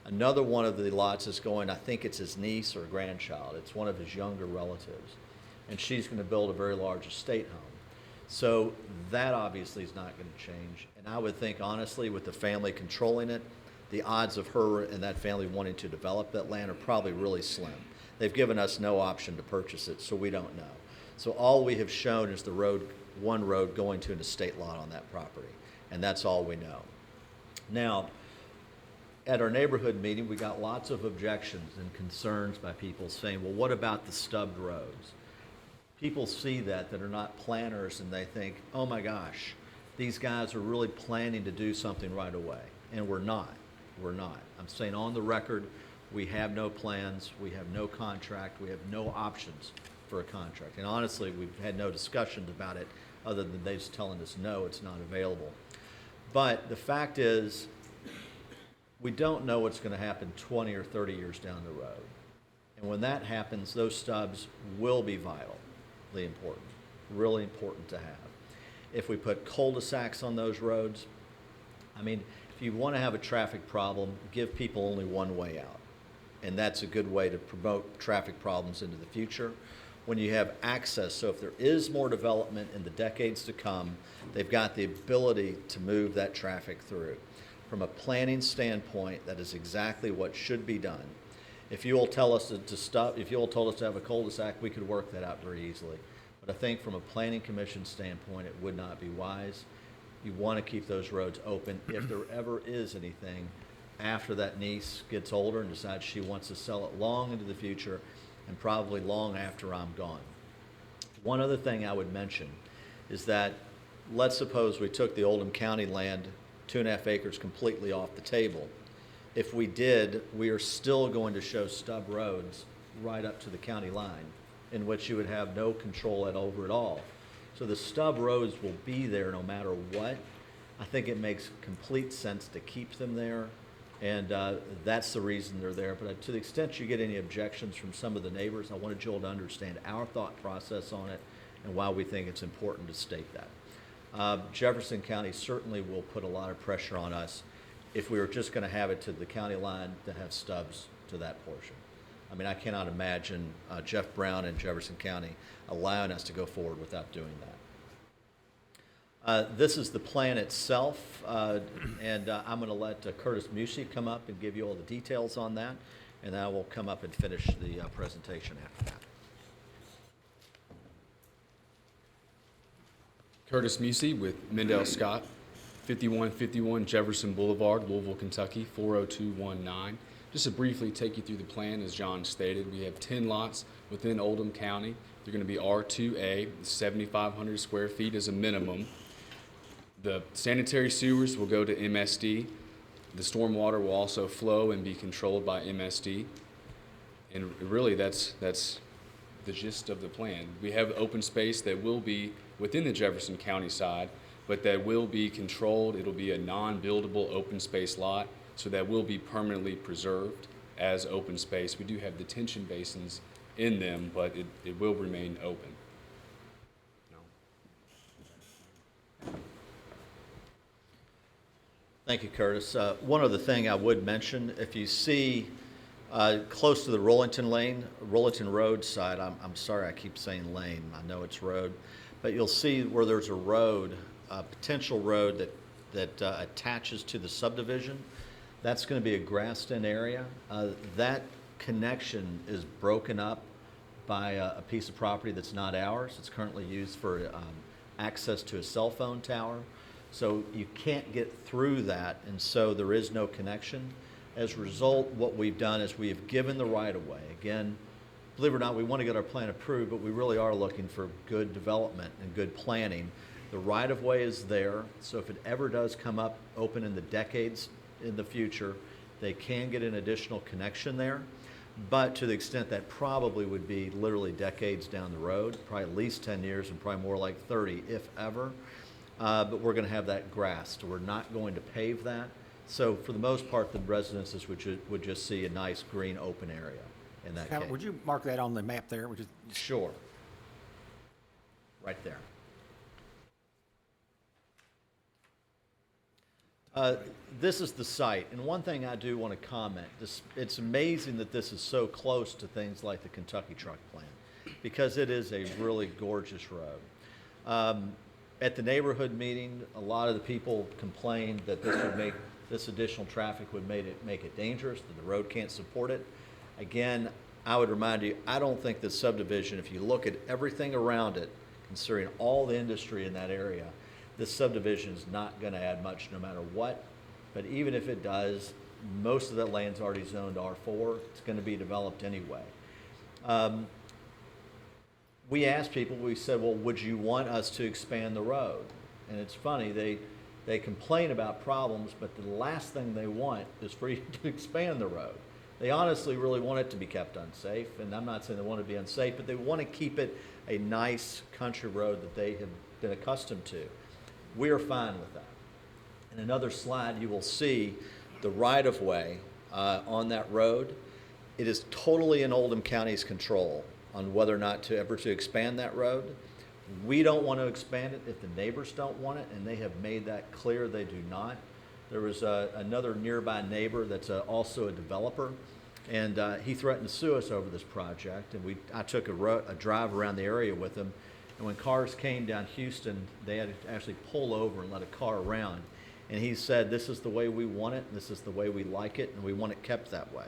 Another one of the lots is going, I think it's his niece or grandchild. It's one of his younger relatives. And she's going to build a very large estate home. So that obviously is not going to change. And I would think, honestly, with the family controlling it, the odds of her and that family wanting to develop that land are probably really slim. They've given us no option to purchase it, so we don't know. So all we have shown is the road, one road going to an estate lot on that property, and that's all we know. Now, at our neighborhood meeting, we got lots of objections and concerns by people saying, well, what about the stubbed roads? People see that are not planners, and they think, oh my gosh, these guys are really planning to do something right away. And we're not. We're not. I'm saying on the record, we have no plans, we have no contract, we have no options for a contract. And honestly, we've had no discussions about it other than they just telling us no, it's not available. But the fact is, we don't know what's going to happen 20 or 30 years down the road. And when that happens, those stubs will be vitally important, really important to have. If we put cul-de-sacs on those roads, I mean, if you want to have a traffic problem, give people only one way out. And that's a good way to promote traffic problems into the future. When you have access, so if there is more development in the decades to come, they've got the ability to move that traffic through. From a planning standpoint, that is exactly what should be done. If you will tell us to stop, if you will told us to have a cul-de-sac, we could work that out very easily. But I think from a planning commission standpoint, it would not be wise. You want to keep those roads open if there ever is anything after that niece gets older and decides she wants to sell it long into the future and probably long after I'm gone. One other thing I would mention is that let's suppose we took the Oldham County land, 2.5 acres, completely off the table. If we did, we are still going to show stub roads right up to the county line, in which you would have no control over at all. So the stub roads will be there no matter what. I think it makes complete sense to keep them there, and that's the reason they're there. But to the extent you get any objections from some of the neighbors, I wanted you all to understand our thought process on it and why we think it's important to state that. Jefferson County certainly will put a lot of pressure on us if we were just going to have it to the county line to have stubs to that portion. I mean, I cannot imagine Jeff Brown and Jefferson County allowing us to go forward without doing that. This is the plan itself, and I'm going to let Curtis Musey come up and give you all the details on that, and I will come up and finish the presentation after that. Curtis Musey with Mendel Scott, 5151 Jefferson Boulevard, Louisville, Kentucky, 40219. Just to briefly take you through the plan, as John stated, we have 10 lots within Oldham County. They're going to be R2A, 7,500 square feet as a minimum. The sanitary sewers will go to MSD. The stormwater will also flow and be controlled by MSD. And really, that's the gist of the plan. We have open space that will be within the Jefferson County side, but that will be controlled. It'll be a non-buildable open space lot, so that will be permanently preserved as open space. We do have detention basins in them, but it will remain open. Thank you, Curtis. One other thing I would mention, if you see close to the Rollington Road side, I'm sorry I keep saying lane, I know it's road, but you'll see where there's a road, a potential road that attaches to the subdivision. That's going to be a grassed-in area. That connection is broken up by a piece of property that's not ours. It's currently used for access to a cell phone tower. So you can't get through that, and so there is no connection. As a result, what we've done is we have given the right-of-way. Again, believe it or not, we want to get our plan approved, but we really are looking for good development and good planning. The right-of-way is there, so if it ever does come up open in the decades in the future, they can get an additional connection there. But to the extent that probably would be literally decades down the road, probably at least 10 years and probably more like 30, if ever. But we're going to have that grassed. We're not going to pave that. So for the most part, the residences would just see a nice green open area in that case. Would you mark that on the map there? Sure. Right there. This is the site, and one thing I do want to comment, it's amazing that this is so close to things like the Kentucky Truck Plant, because it is a really gorgeous road. At the neighborhood meeting, a lot of the people complained that this additional traffic would make it dangerous, that the road can't support it. Again, I would remind you, I don't think this subdivision, if you look at everything around it, considering all the industry in that area, this subdivision is not going to add much no matter what. But even if it does, most of that land's already zoned R4. It's going to be developed anyway. We asked people, we said, well, would you want us to expand the road? And it's funny, they complain about problems, but the last thing they want is for you to expand the road. They honestly really want it to be kept unsafe, and I'm not saying they want it to be unsafe, but they want to keep it a nice country road that they have been accustomed to. We are fine with that. In another slide, you will see the right-of-way on that road. It is totally in Oldham County's control on whether or not to expand that road. We don't want to expand it if the neighbors don't want it, and they have made that clear they do not. There was another nearby neighbor that's also a developer, and he threatened to sue us over this project, and I took a drive around the area with him, and when cars came down Houston, they had to actually pull over and let a car around, and he said, this is the way we want it, and this is the way we like it, and we want it kept that way.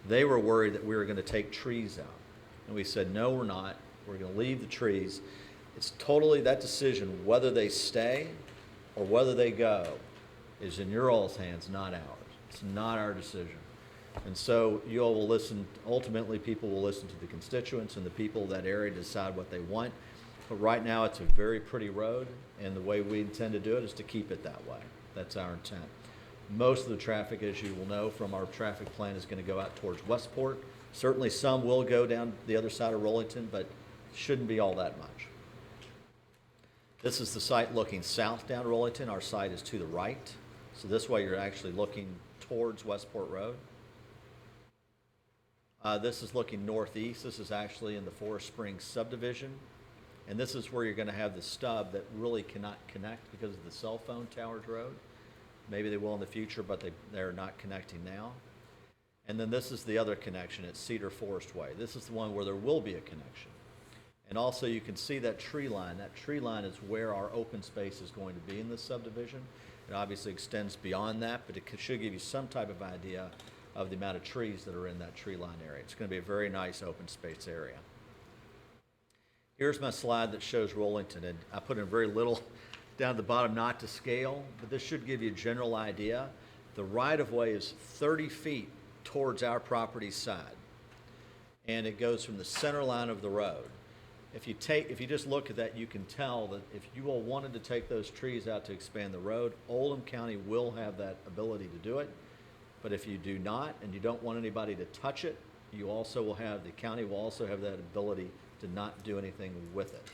They were worried that we were going to take trees out. And we said, no, we're not. We're going to leave the trees. It's totally that decision, whether they stay or whether they go, is in your all's hands, not ours. It's not our decision. And so you all will listen, ultimately people will listen to the constituents and the people of that area to decide what they want. But right now it's a very pretty road, and the way we intend to do it is to keep it that way. That's our intent. Most of the traffic, as you will know from our traffic plan, is going to go out towards Westport. Certainly some will go down the other side of Rollington, but shouldn't be all that much. This is the site looking south down Rollington. Our site is to the right. So this way you're actually looking towards Westport Road. This is looking northeast. This is actually in the Forest Springs subdivision. And this is where you're going to have the stub that really cannot connect because of the cell phone towers road. Maybe they will in the future, but they're not connecting now. And then this is the other connection at Cedar Forest Way. This is the one where there will be a connection. And also you can see that tree line. That tree line is where our open space is going to be in this subdivision. It obviously extends beyond that, but it should give you some type of idea of the amount of trees that are in that tree line area. It's going to be a very nice open space area. Here's my slide that shows Rollington, and I put in very little down at the bottom, not to scale, but this should give you a general idea. The right-of-way is 30 feet towards our property side, and it goes from the center line of the road. If you just look at that, you can tell that if you all wanted to take those trees out to expand the road, Oldham County will have that ability to do it. But if you do not, and you don't want anybody to touch it, you also will have, the county will also have that ability to not do anything with it.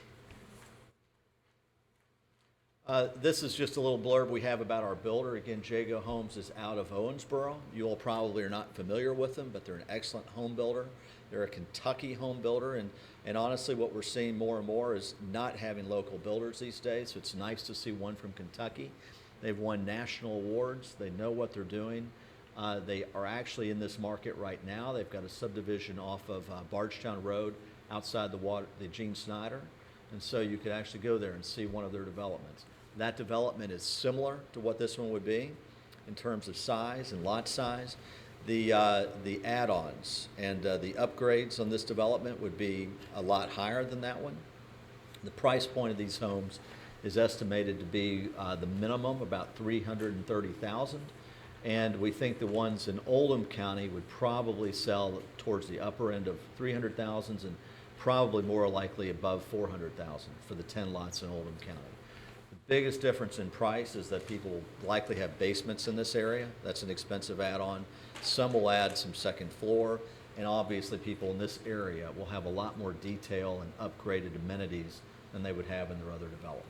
This is just a little blurb we have about our builder. Again, Jago Homes is out of Owensboro. You all probably are not familiar with them, but they're an excellent home builder. They're a Kentucky home builder, and honestly, what we're seeing more and more is not having local builders these days, so it's nice to see one from Kentucky. They've won national awards. They know what they're doing. They are actually in this market right now. They've got a subdivision off of Bardstown Road outside the Gene Snyder, and so you could actually go there and see one of their developments. That development is similar to what this one would be in terms of size and lot size. The add-ons and the upgrades on this development would be a lot higher than that one. The price point of these homes is estimated to be the minimum about $330,000, and we think the ones in Oldham County would probably sell towards the upper end of $300,000 and probably more likely above $400,000 for the 10 lots in Oldham County. The biggest difference in price is that people likely have basements in this area. That's an expensive add-on. Some will add some second floor, and obviously people in this area will have a lot more detail and upgraded amenities than they would have in their other development.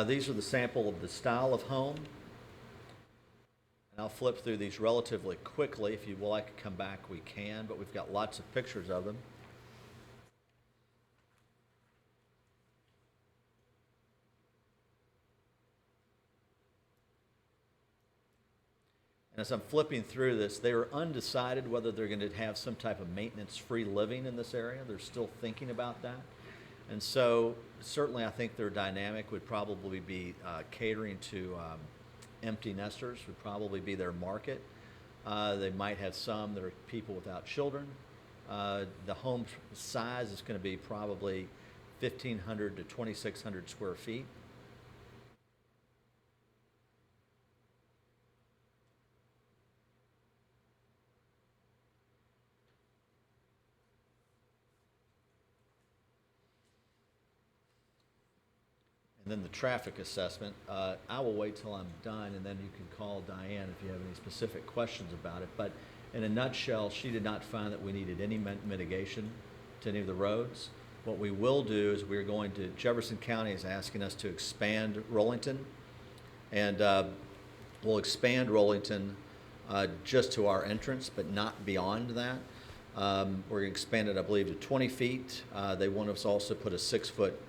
These are the sample of the style of home. And I'll flip through these relatively quickly. If you would like to come back, we can, but we've got lots of pictures of them. And as I'm flipping through this, they are undecided whether they're going to have some type of maintenance-free living in this area. They're still thinking about that. And so certainly I think their dynamic would probably be catering to empty nesters would probably be their market. They might have some that are people without children. The home size is going to be probably 1,500 to 2,600 square feet. And then the traffic assessment, I will wait till I'm done, and then you can call Diane if you have any specific questions about it. But in a nutshell, she did not find that we needed any mitigation to any of the roads. What we will do is we're going to, Jefferson County is asking us to expand Rollington, and we'll expand Rollington just to our entrance, but not beyond that. We're going to expand it, I believe, to 20 feet. They want us also to put a 6-foot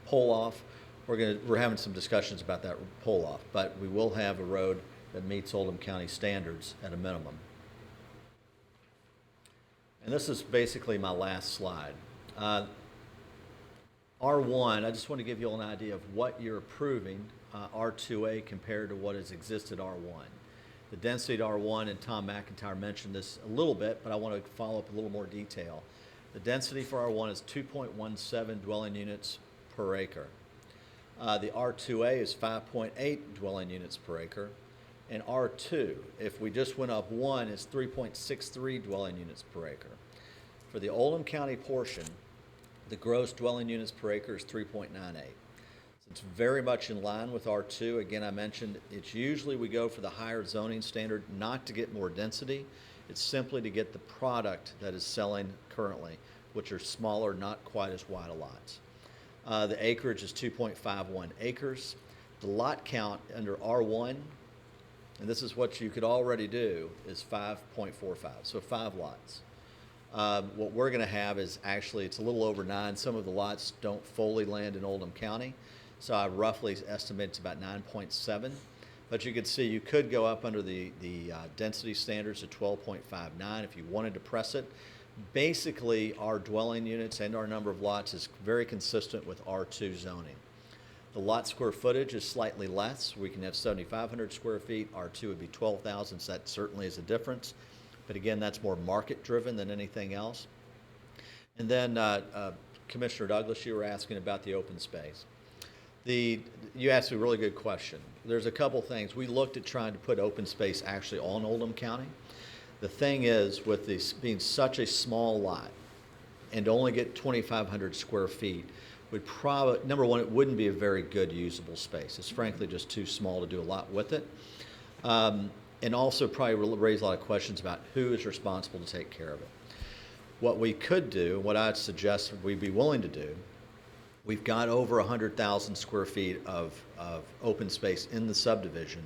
pull off. We're having some discussions about that pull off, but we will have a road that meets Oldham County standards at a minimum. And this is basically my last slide. R1, I just want to give you all an idea of what you're approving, R2A compared to what has existed R1. The density at R1, and Tom McIntyre mentioned this a little bit, but I want to follow up a little more detail. The density for R1 is 2.17 dwelling units per acre. The R2A is 5.8 dwelling units per acre, and R2, if we just went up one, is 3.63 dwelling units per acre. For the Oldham County portion, the gross dwelling units per acre is 3.98. So it's very much in line with R2. Again, I mentioned it's usually we go for the higher zoning standard not to get more density. It's simply to get the product that is selling currently, which are smaller, not quite as wide a lots. The acreage is 2.51 acres. The lot count under R1, and this is what you could already do, is 5.45, so 5 lots. What we're going to have is actually, it's a little over 9. Some of the lots don't fully land in Oldham County, so I roughly estimate it's about 9.7. But you can see you could go up under the density standards to 12.59 if you wanted to press it. Basically, our dwelling units and our number of lots is very consistent with R2 zoning. The lot square footage is slightly less. We can have 7,500 square feet. R2 would be 12,000, so that certainly is a difference. But again, that's more market-driven than anything else. And then, Commissioner Douglas, you were asking about the open space. You asked a really good question. There's a couple things. We looked at trying to put open space actually on Oldham County. The thing is, with this being such a small lot and to only get 2,500 square feet, would probably, number one, it wouldn't be a very good usable space. It's frankly just too small to do a lot with it. and also probably will raise a lot of questions about who is responsible to take care of it. What we could do, what I'd suggest we'd be willing to do, we've got over 100,000 square feet of open space in the subdivision,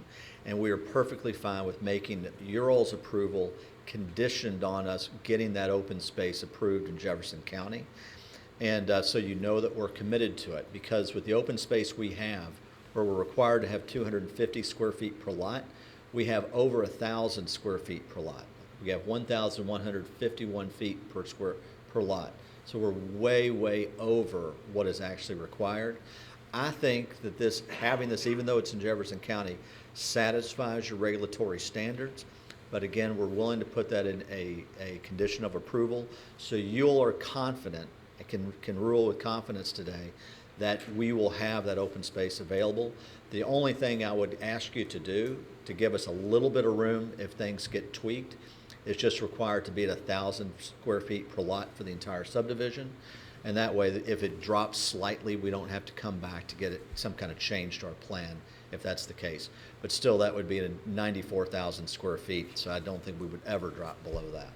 and we are perfectly fine with making your all's approval conditioned on us getting that open space approved in Jefferson County. And so you know that we're committed to it, because with the open space we have, where we're required to have 250 square feet per lot, we have over 1,000 square feet per lot. We have 1,151 feet per lot. So we're way, way over what is actually required. I think that having this, even though it's in Jefferson County, satisfies your regulatory standards. But again, we're willing to put that in a condition of approval, so you all are confident, and can rule with confidence today, that we will have that open space available. The only thing I would ask you to do, to give us a little bit of room if things get tweaked, is just required to be at 1,000 square feet per lot for the entire subdivision. And that way, if it drops slightly, we don't have to come back to get some kind of change to our plan, if that's the case. But still, that would be at 94,000 square feet, so I don't think we would ever drop below that.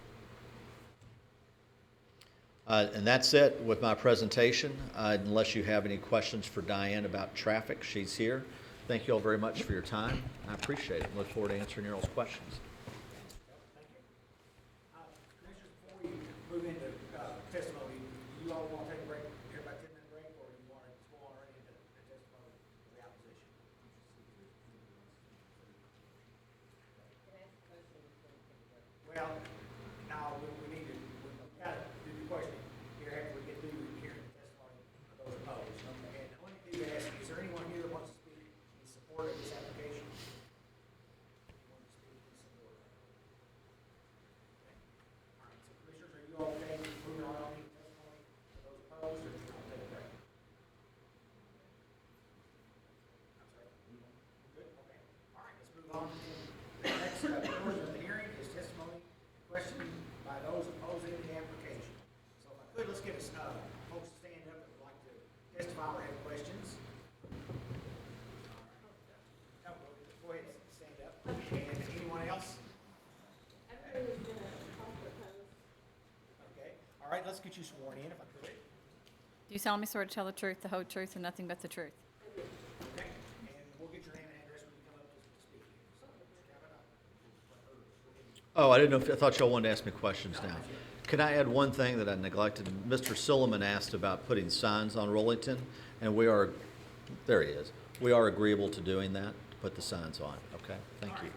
And that's it with my presentation, unless you have any questions for Diane about traffic. She's here. Thank you all very much for your time. I appreciate it. Look forward to answering your all's questions. Commissioners, before we move into testimony, do you all want to take a break, hear about 10-minute break, or do you want to go on right into the testimony of the opposition? Well, now we need to, we've got to do the question here after we get through hearing the testimony of those opposed. And let me do ask, is there anyone here that wants to speak in support of this application? Anyone to speak in support? Okay. All right, so commissioners, are you all okay with moving on to the testimony of those opposed, or do you want to take a break? I'm sorry. Good, okay. All right, let's move on to the next portion of the hearing is testimony questioned by those opposing the application. So if I could, let's get folks to stand up that would like to testify or have questions. All right. No, go ahead and stand up. And anyone else? Okay. All right, let's get you sworn in if I could. Do you solemnly swear to tell the truth, the whole truth, and nothing but the truth? Okay. And we'll get your name and address when you come up to speak here. So, Oh, I didn't know I thought y'all wanted to ask me questions now. Can I add one thing that I neglected? Mr. Silliman asked about putting signs on Rollington, and there he is. We are agreeable to doing that, to put the signs on. Okay, thank you.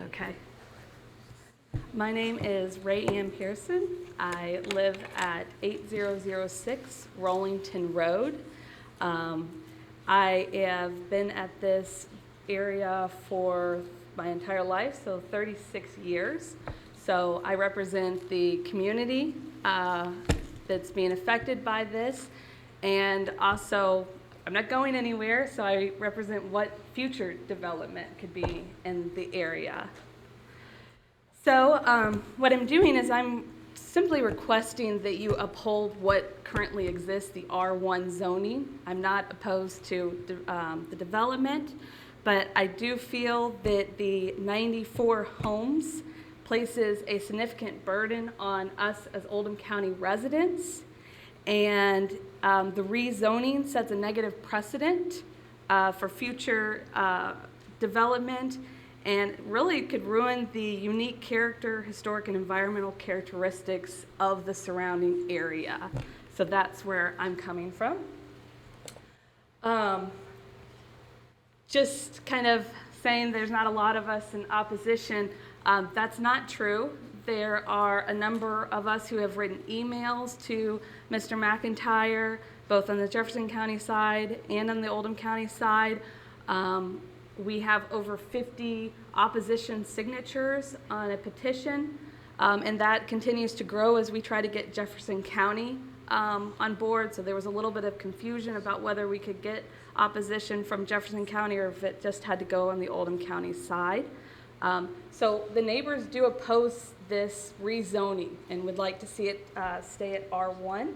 Okay. My name is Ray Ann Pearson. I live at 8006 Rollington Road. I have been at this area for my entire life, so 36 years. So I represent the community that's being affected by this, and also I'm not going anywhere, so I represent what future development could be in the area. So what I'm doing is I'm simply requesting that you uphold what currently exists, the R1 zoning. I'm not opposed to the development, but I do feel that the 94 homes places a significant burden on us as Oldham County residents. And the rezoning sets a negative precedent for future development, and really could ruin the unique character, historic, and environmental characteristics of the surrounding area. So that's where I'm coming from. Just kind of saying there's not a lot of us in opposition, that's not true. There are a number of us who have written emails to Mr. McIntyre, both on the Jefferson County side and on the Oldham County side, We have over 50 opposition signatures on a petition, and that continues to grow as we try to get Jefferson County on board. So there was a little bit of confusion about whether we could get opposition from Jefferson County or if it just had to go on the Oldham County side. So the neighbors do oppose this rezoning and would like to see it stay at R1.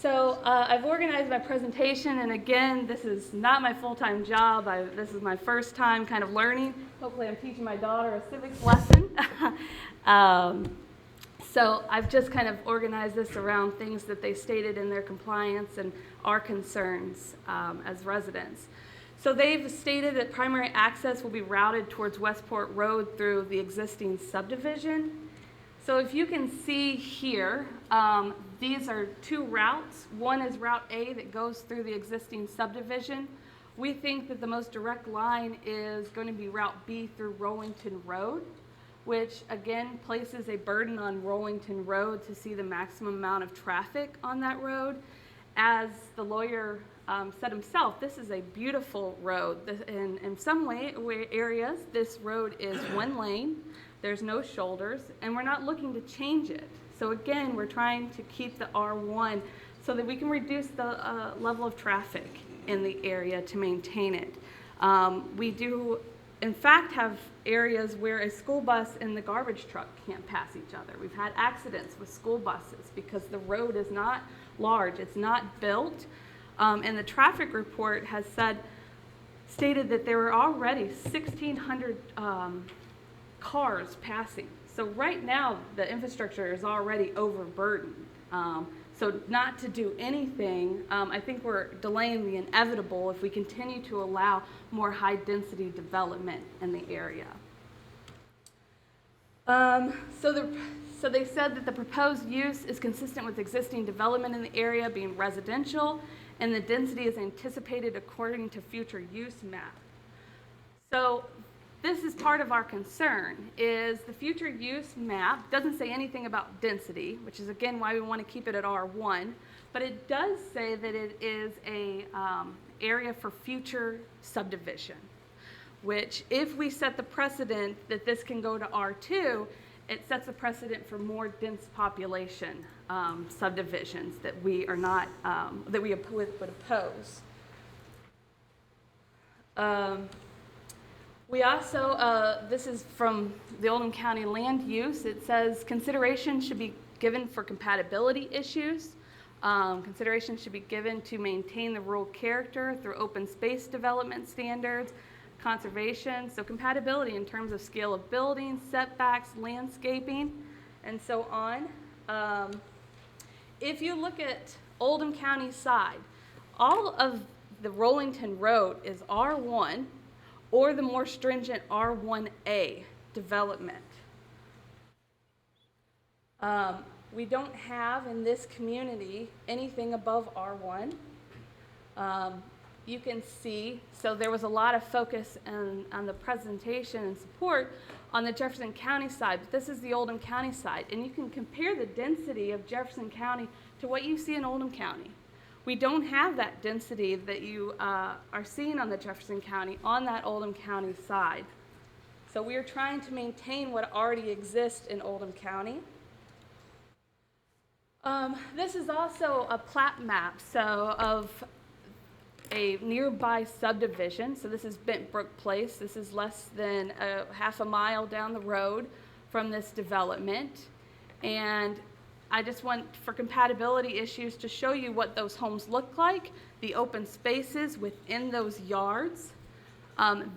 So I've organized my presentation, and again, this is not my full-time job. This is my first time kind of learning. Hopefully I'm teaching my daughter a civics lesson. So I've just kind of organized this around things that they stated in their compliance and our concerns as residents. So they've stated that primary access will be routed towards Westport Road through the existing subdivision. So if you can see here, these are two routes. One is Route A that goes through the existing subdivision. We think that the most direct line is going to be Route B through Rowington Road, which again places a burden on Rowington Road to see the maximum amount of traffic on that road. As the lawyer said himself, this is a beautiful road. In some areas, this road is one lane. There's no shoulders, and we're not looking to change it. So again, we're trying to keep the R1 so that we can reduce the level of traffic in the area to maintain it. We do, in fact, have areas where a school bus and the garbage truck can't pass each other. We've had accidents with school buses because the road is not large, it's not built. And the traffic report has stated that there were already 1,600 cars passing. So right now, the infrastructure is already overburdened. So not to do anything, I think we're delaying the inevitable if we continue to allow more high-density development in the area. So they said that the proposed use is consistent with existing development in the area being residential, and the density is anticipated according to future use map. So this is part of our concern, is the future use map doesn't say anything about density, which is again why we want to keep it at R1, but it does say that it is a area for future subdivision, which if we set the precedent that this can go to R2, it sets a precedent for more dense population subdivisions that we are not, that we would oppose. We also, this is from the Oldham County Land Use. It says consideration should be given for compatibility issues. Consideration should be given to maintain the rural character through open space development standards, conservation, so compatibility in terms of scale of buildings, setbacks, landscaping, and so on. If you look at Oldham County side, all of the Rowington Road is R1 or the more stringent R1A development. We don't have in this community anything above R1. You can see, so there was a lot of focus on the presentation and support on the Jefferson County side, but this is the Oldham County side, and you can compare the density of Jefferson County to what you see in Oldham County. We don't have that density that you are seeing on the Jefferson County on that Oldham County side. So we are trying to maintain what already exists in Oldham County. This is also a plat map, so of a nearby subdivision. So this is Bent Brook Place. This is less than half a mile down the road from this development. And I just want, for compatibility issues, to show you what those homes look like, the open spaces within those yards.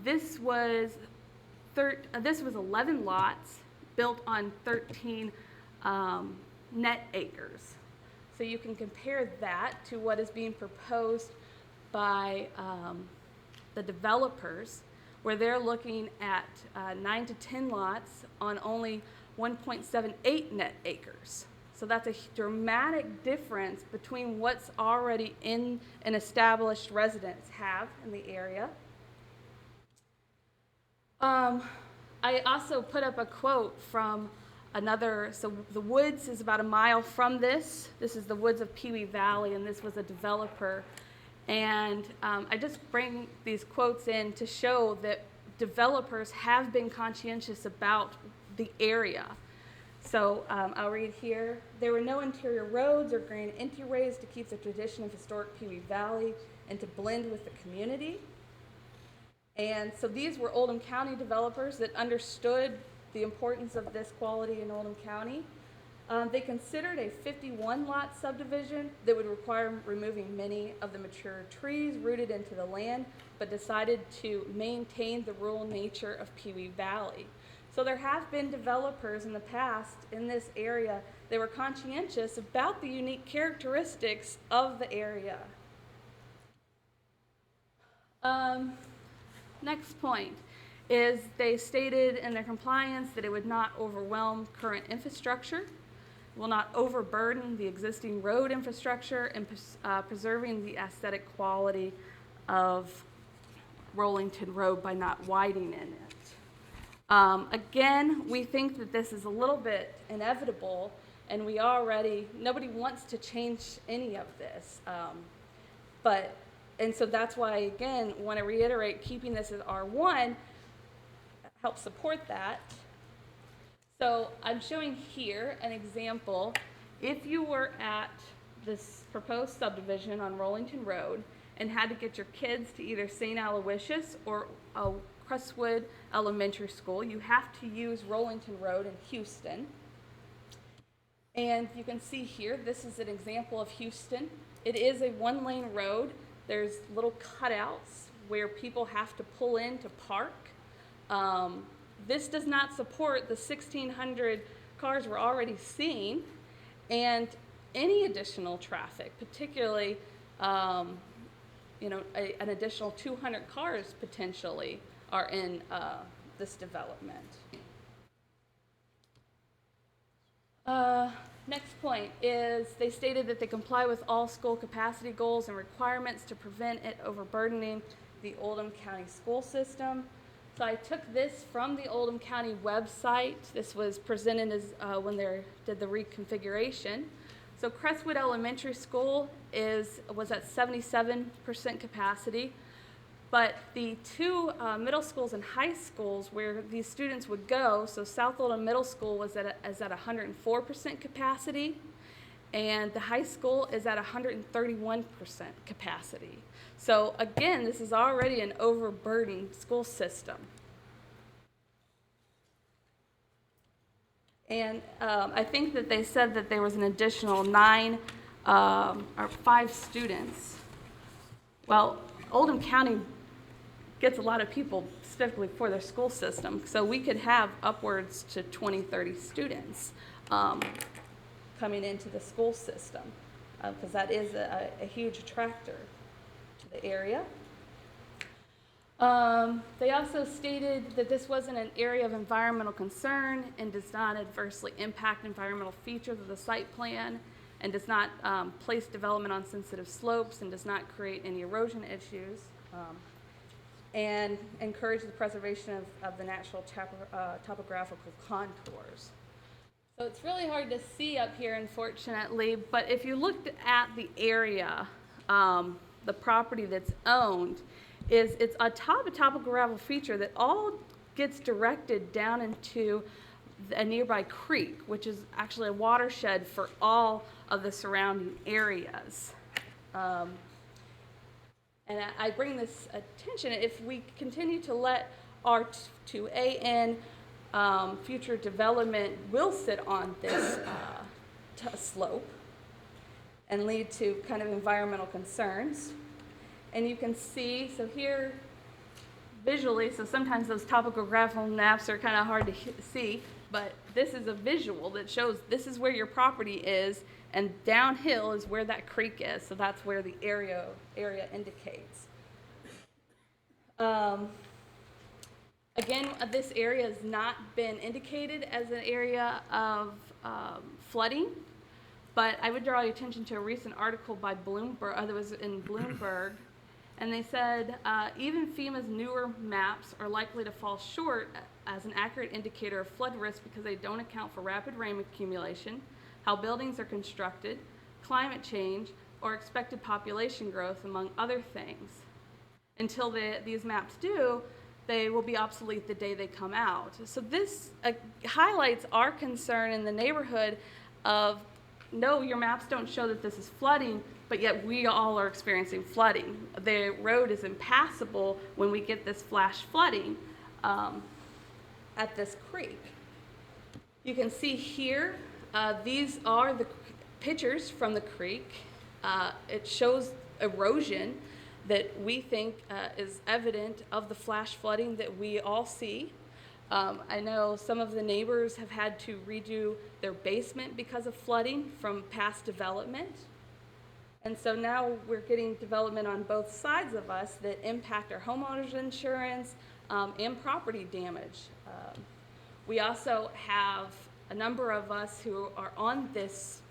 This was 11 lots built on 13 net acres. So you can compare that to what is being proposed by the developers, where they're looking at 9 to 10 lots on only 1.78 net acres. So that's a dramatic difference between what's already in an established residents have in the area. I also put up a quote from another, so the woods is about a mile from this. This is the woods of Pewee Valley, and this was a developer. And I just bring these quotes in to show that developers have been conscientious about the area. So I'll read here. There were no interior roads or grand entryways to keep the tradition of historic Pee Wee Valley and to blend with the community. And so these were Oldham County developers that understood the importance of this quality in Oldham County. They considered a 51-lot subdivision that would require removing many of the mature trees rooted into the land, but decided to maintain the rural nature of Pee Wee Valley. So there have been developers in the past in this area that were conscientious about the unique characteristics of the area. Next point is they stated in their compliance that it would not overwhelm current infrastructure, will not overburden the existing road infrastructure, and preserving the aesthetic quality of Rollington Road by not widening it. Again, we think that this is a little bit inevitable, and nobody wants to change any of this. And so that's why, again, want to reiterate, keeping this as R1 helps support that. So I'm showing here an example. If you were at this proposed subdivision on Rollington Road and had to get your kids to either St. Aloysius or Crestwood Elementary School, you have to use Rollington Road in Houston. And you can see here, this is an example of Houston. It is a one-lane road. There's little cutouts where people have to pull in to park. This does not support the 1,600 cars we're already seeing, and any additional traffic, particularly an additional 200 cars potentially are in this development. Next point is they stated that they comply with all school capacity goals and requirements to prevent it overburdening the Oldham County school system. So I took this from the Oldham County website. This was presented as when they did the reconfiguration. So Crestwood Elementary School was at 77% capacity, but the two middle schools and high schools where these students would go, so South Oldham Middle School is at 104% capacity, and the high school is at 131% capacity. So again, this is already an overburdened school system. And I think that they said that there was an additional 5 students. Well, Oldham County gets a lot of people specifically for their school system, so we could have upwards to 20, 30 students coming into the school system, because that is a huge attractor to the area. They also stated that this wasn't an area of environmental concern and does not adversely impact environmental features of the site plan, and does not place development on sensitive slopes, and does not create any erosion issues, and encourage the preservation of the natural topographical contours. So it's really hard to see up here, unfortunately, but if you looked at the area, the property that's owned, it's a topographical feature that all gets directed down into a nearby creek, which is actually a watershed for all of the surrounding areas. And I bring this attention, if we continue to let R2AN future development will sit on this slope and lead to kind of environmental concerns. And you can see, so here visually, so sometimes those topographical maps are kind of hard to see, but this is a visual that shows this is where your property is, and downhill is where that creek is, so that's where the area indicates. Again, this area has not been indicated as an area of flooding, but I would draw your attention to a recent article by Bloomberg, that was in Bloomberg, and they said, even FEMA's newer maps are likely to fall short as an accurate indicator of flood risk because they don't account for rapid rain accumulation, how buildings are constructed, climate change, or expected population growth, among other things. Until these maps do, they will be obsolete the day they come out. So this highlights our concern in the neighborhood of, no, your maps don't show that this is flooding, but yet we all are experiencing flooding. The road is impassable when we get this flash flooding at this creek. You can see here, these are the pictures from the creek. It shows erosion that we think is evident of the flash flooding that we all see. I know some of the neighbors have had to redo their basement because of flooding from past development. And so now we're getting development on both sides of us that impact our homeowners insurance and property damage. We also have a number of us who are on this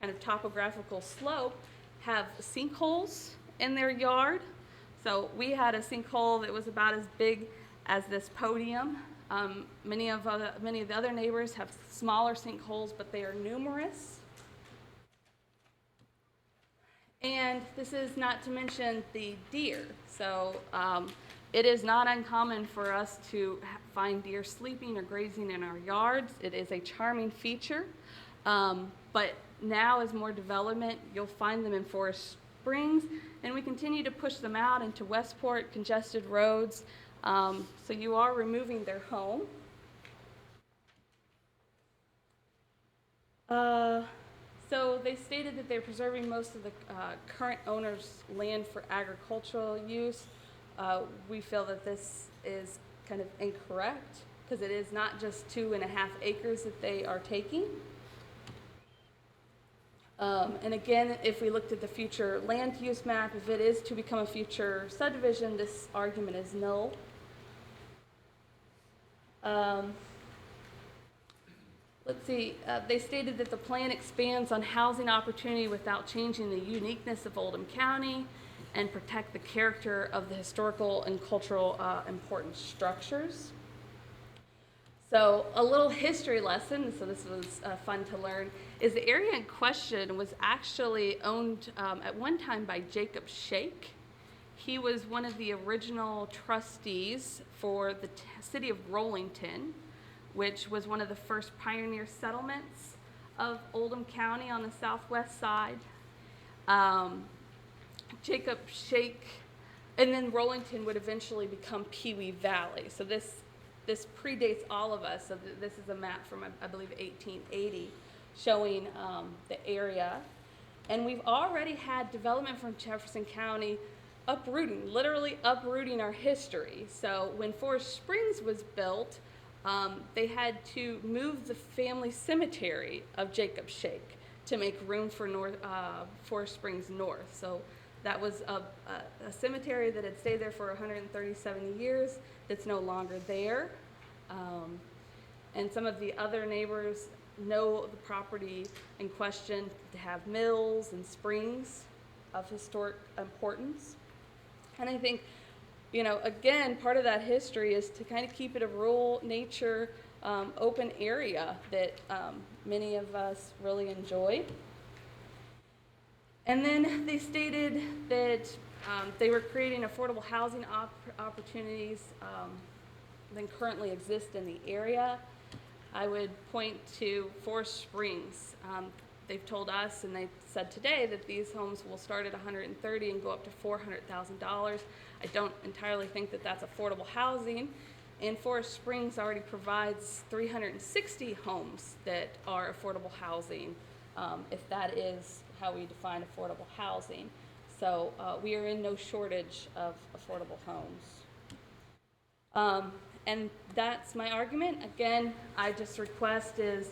kind of topographical slope have sinkholes in their yard. So we had a sinkhole that was about as big as this podium. Many of the other neighbors have smaller sinkholes, but they are numerous. And this is not to mention the deer. So it is not uncommon for us to find deer sleeping or grazing in our yards. It is a charming feature. But now, as more development, you'll find them in Forest Springs, and we continue to push them out into Westport, congested roads. So you are removing their home. So they stated that they're preserving most of the current owner's land for agricultural use. We feel that this is kind of incorrect because it is not just 2.5 acres that they are taking. And again, if we looked at the future land use map, if it is to become a future subdivision, this argument is null. Let's see, they stated that the plan expands on housing opportunity without changing the uniqueness of Oldham County and protect the character of the historical and cultural important structures. So a little history lesson, so this was fun to learn, is the area in question was actually owned at one time by Jacob Shake. He was one of the original trustees for the city of Rollington, which was one of the first pioneer settlements of Oldham County on the southwest side. Jacob Shake, and then Rollington would eventually become Pee Wee Valley. So this predates all of us. So this is a map from, I believe, 1880, showing the area. And we've already had development from Jefferson County literally uprooting our history. So when Forest Springs was built, they had to move the family cemetery of Jacob Shake to make room for Forest Springs North. So that was a cemetery that had stayed there for 137 years that's no longer there. And some of the other neighbors know the property in question to have mills and springs of historic importance. And I think, again, part of that history is to kind of keep it a rural nature, open area that many of us really enjoy. And then they stated that they were creating affordable housing opportunities that currently exist in the area. I would point to Forest Springs. They've told us, and they said today, that these homes will start at $130,000 and go up to $400,000. I don't entirely think that that's affordable housing. And Forest Springs already provides 360 homes that are affordable housing, if that is how we define affordable housing. So we are in no shortage of affordable homes. And that's my argument. Again, I just request is,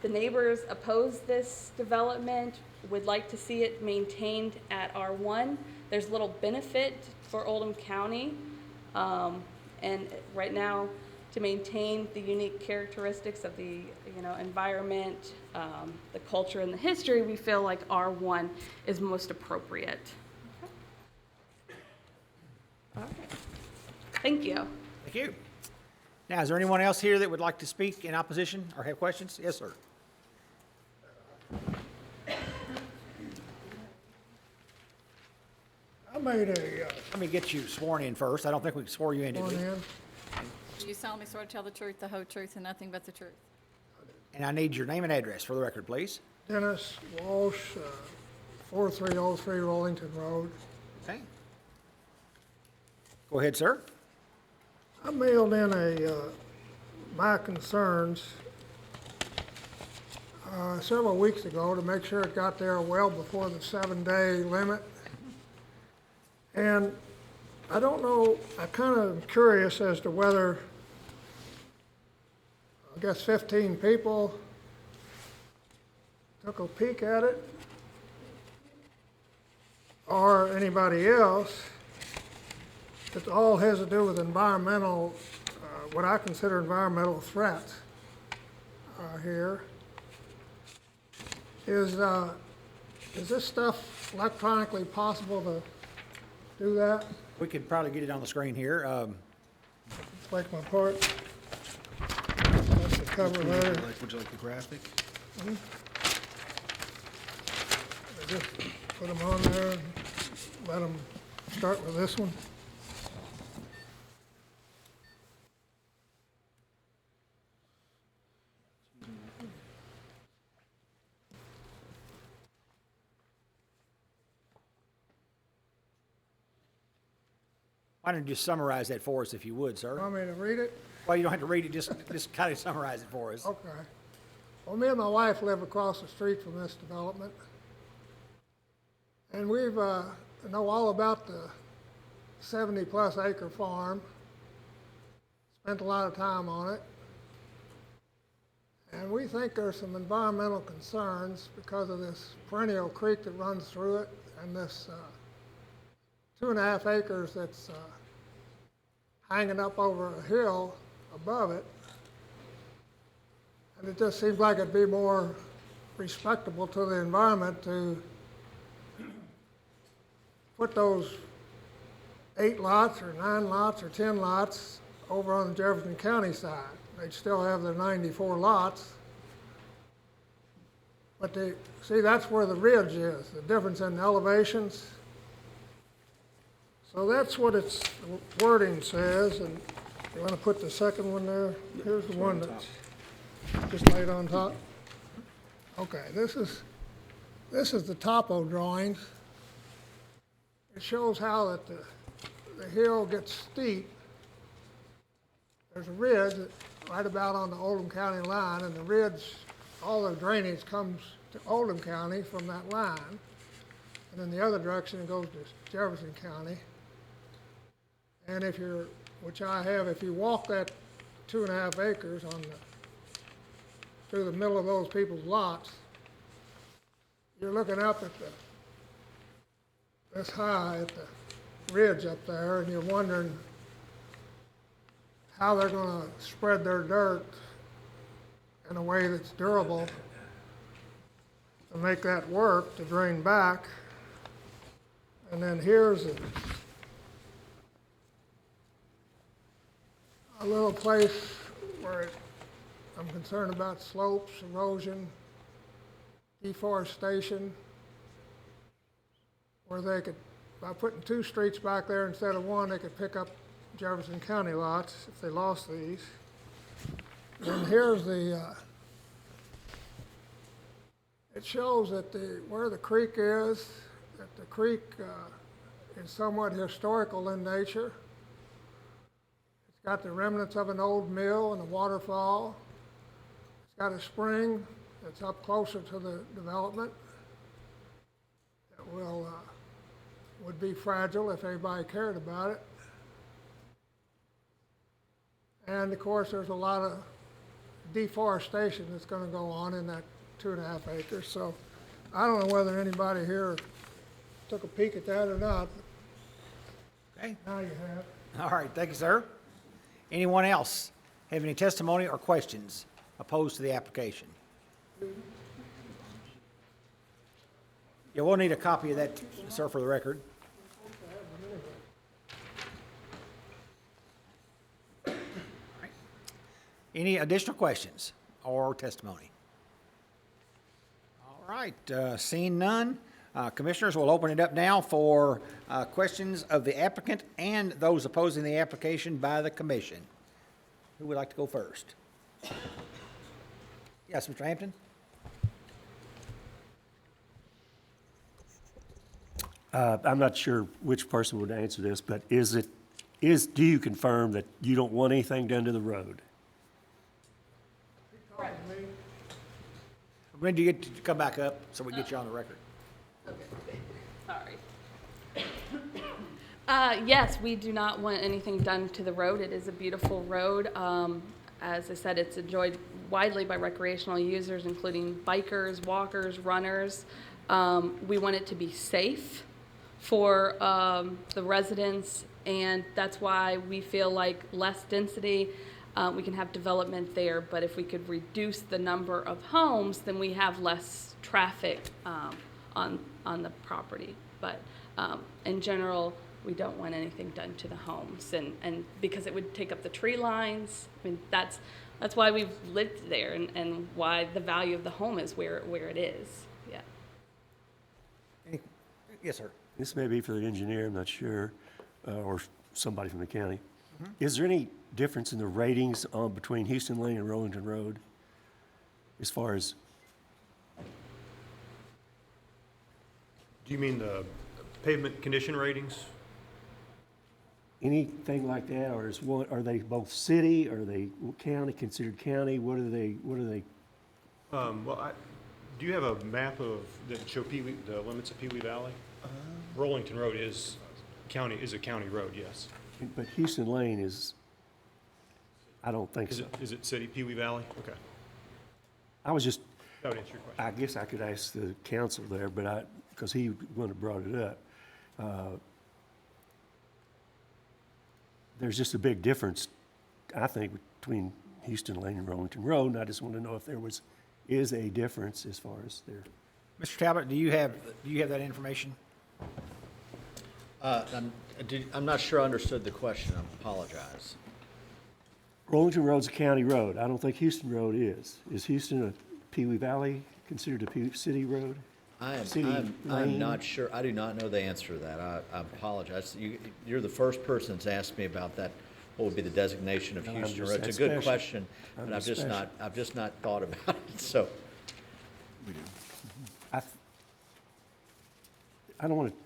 the neighbors oppose this development, would like to see it maintained at R1. There's little benefit for Oldham County. And right now, to maintain the unique characteristics of the environment, the culture, and the history, we feel like R1 is most appropriate. Okay. All right. Thank you. Thank you. Now, is there anyone else here that would like to speak in opposition or have questions? Yes, sir. made a, Let me get you sworn in first. I don't think we swore you in, did one we? in. Do you solemnly swear to tell the truth, the whole truth, and nothing but the truth? And I need your name and address for the record, please. Dennis Walsh, 4303 Rollington Road. Okay. Go ahead, sir. I mailed in my concerns several weeks ago to make sure it got there well before the 7-day limit. And I don't know, I kind of am curious as to whether, I guess 15 people took a peek at it, or anybody else. It all has to do with environmental, what I consider environmental threats here. Is this stuff electronically possible to do that? We could probably get it on the screen here. Like my part? That's the cover letter. Would you like the graphic? I just put them on there and let them start with this one. Why don't you just summarize that for us if you would, sir? Want me to read it? Well, you don't have to read it, just kind of summarize it for us. Okay. Well, me and my wife live across the street from this development. And we've know all about the 70-plus acre farm. Spent a lot of time on it. And we think there's some environmental concerns because of this perennial creek that runs through it and this 2.5 acres that's hanging up over a hill above it. And it just seems like it'd be more respectable to the environment to put those 8 lots or 9 lots or 10 lots over on the Jefferson County side. They'd still have their 94 lots. But see, that's where the ridge is, the difference in elevations. So that's what its wording says, and you want to put the second one there? Here's the one that's just laid on top. Okay, this is the topo drawings. It shows how that the hill gets steep. There's a ridge right about on the Oldham County line, and the ridge, all the drainage comes to Oldham County from that line. And then the other direction it goes to Jefferson County. And if you're, which I have, if you walk that 2.5 acres through the middle of those people's lots, you're looking up at this high at the ridge up there, and you're wondering how they're going to spread their dirt in a way that's durable to make that work, to drain back. And then here's a little place where I'm concerned about slopes, erosion, deforestation, where they could, by putting 2 streets back there instead of 1, they could pick up Jefferson County lots if they lost these. And here's it shows that where the creek is, that the creek is somewhat historical in nature. It's got the remnants of an old mill and a waterfall. It's got a spring that's up closer to the development that would be fragile if anybody cared about it. And of course, there's a lot of deforestation that's going to go on in that 2.5 acres. So I don't know whether anybody here took a peek at that or not. Okay. Now you have. All right, thank you, sir. Anyone else have any testimony or questions opposed to the application? Yeah, we'll need a copy of that, sir, for the record. All right. Any additional questions or testimony? All right, seeing none, Commissioners, we'll open it up now for questions of the applicant and those opposing the application by the commission. Who would like to go first? Yes, Mr. Hampton? I'm not sure which person would answer this, but do you confirm that you don't want anything done to the road? When do you get to come back up so we get you on the record? Sorry. Yes, we do not want anything done to the road. It is a beautiful road. As I said, it's enjoyed widely by recreational users, including bikers, walkers, runners. We want it to be safe for the residents, and that's why we feel like less density, we can have development there, but if we could reduce the number of homes, then we have less traffic on the property. But in general, we don't want anything done to the homes, and because it would take up the tree lines. I mean, that's why we've lived there, and why the value of the home is where it is. Yeah. Yes, sir. This may be for the engineer, I'm not sure, or somebody from the county. Is there any difference in the ratings between Houston Lane and Rollington Road as far as? Do you mean the pavement condition ratings? Anything like that, or are they both city, are they county, considered county? What are they? Do you have a map that show the limits of Pee Wee Valley? Rollington Road is a county road, yes. But Houston Lane is, I don't think so. Is it city, Pee Wee Valley? Okay. I was just, That would answer your question. I guess I could ask the council there, but because he wouldn't have brought it up. There's just a big difference, I think, between Houston Lane and Rollington Road, and I just want to know if is a difference as far as their. Mr. Talbot, do you have that information? I'm not sure I understood the question. I apologize. Rollington Road's a county road. I don't think Houston Road is. Is Houston a Pee Wee Valley considered a city road? I'm not sure. I do not know the answer to that. I apologize. You're the first person that's asked me about that. What would be the designation of Houston Road? It's a good question, but I've just not thought about it. So, I don't want to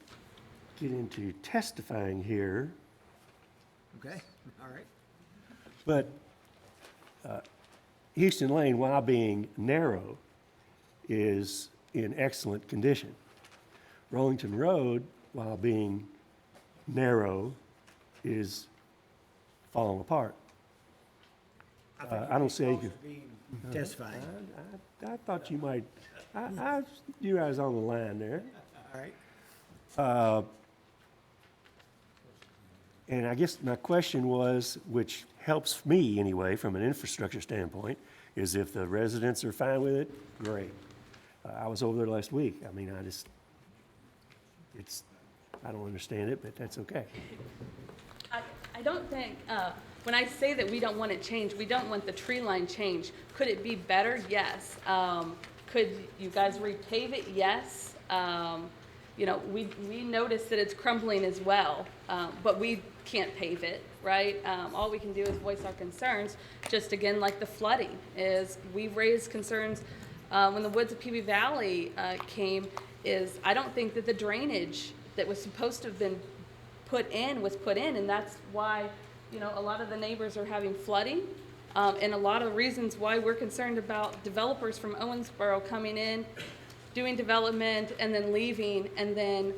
get into testifying here, Okay, all right. but Houston Lane, while being narrow, is in excellent condition. Rollington Road, while being narrow, is falling apart. I don't say you could. Testifying. I thought you might. You guys on the line there. All right. And I guess my question was, which helps me anyway, from an infrastructure standpoint, is if the residents are fine with it, great. I was over there last week. I mean, I don't understand it, but that's okay. I don't think, when I say that we don't want it changed, we don't want the tree line changed. Could it be better? Yes. Could you guys repave it? Yes. We noticed that it's crumbling as well, but we can't pave it, right? All we can do is voice our concerns. Just again, like the flooding, is we raised concerns when the woods of Pee Wee Valley came. I don't think that the drainage that was supposed to have been put in was put in, and that's why a lot of the neighbors are having flooding, and a lot of the reasons why we're concerned about developers from Owensboro coming in, doing development, and then leaving, and then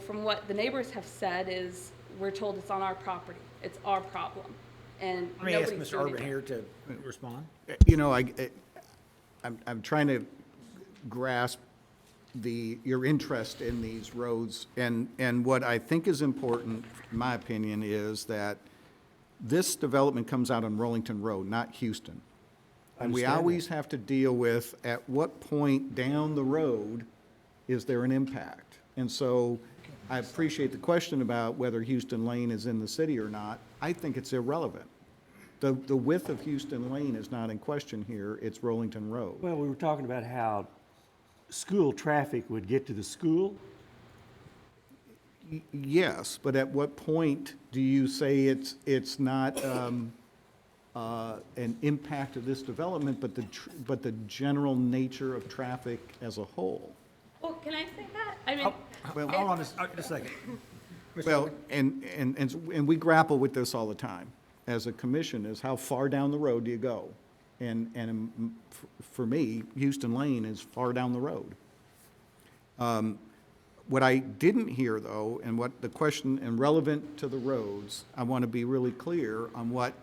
from what the neighbors have said is we're told it's on our property, it's our problem, and Let me ask nobody's Mr. doing Urban anything. here to respond. I'm trying to grasp your interest in these roads, and what I think is important, in my opinion, is that this development comes out on Rollington Road, not Houston. And we Understand always have to deal with, at what point down the road is there an impact? And so I appreciate the question about whether Houston Lane is in the city or not. I think it's irrelevant. The width of Houston Lane is not in question here, it's Rollington Road. Well, we were talking about how school traffic would get to the school? Yes, but at what point do you say it's not an impact of this development, but the general nature of traffic as a whole? Well, can I say that? I mean, Well, hold on just a second. Well, and we grapple with this all the time as a commission, is how far down the road do you go? And for me, Houston Lane is far down the road. What I didn't hear, though, and what the question, and relevant to the roads, I want to be really clear on what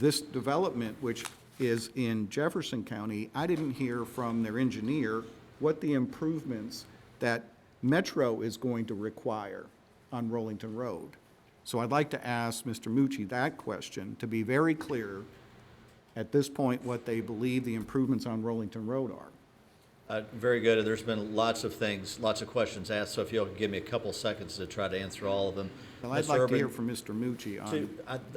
this development, which is in Jefferson County, I didn't hear from their engineer what the improvements that Metro is going to require on Rollington Road. So I'd like to ask Mr. Mucci that question, to be very clear at this point what they believe the improvements on Rollington Road are. Very good. There's been lots of things, lots of questions asked, so if you'll give me a couple seconds to try to answer all of them. Well, I'd Mr. like to Urban, hear from Mr. Mucci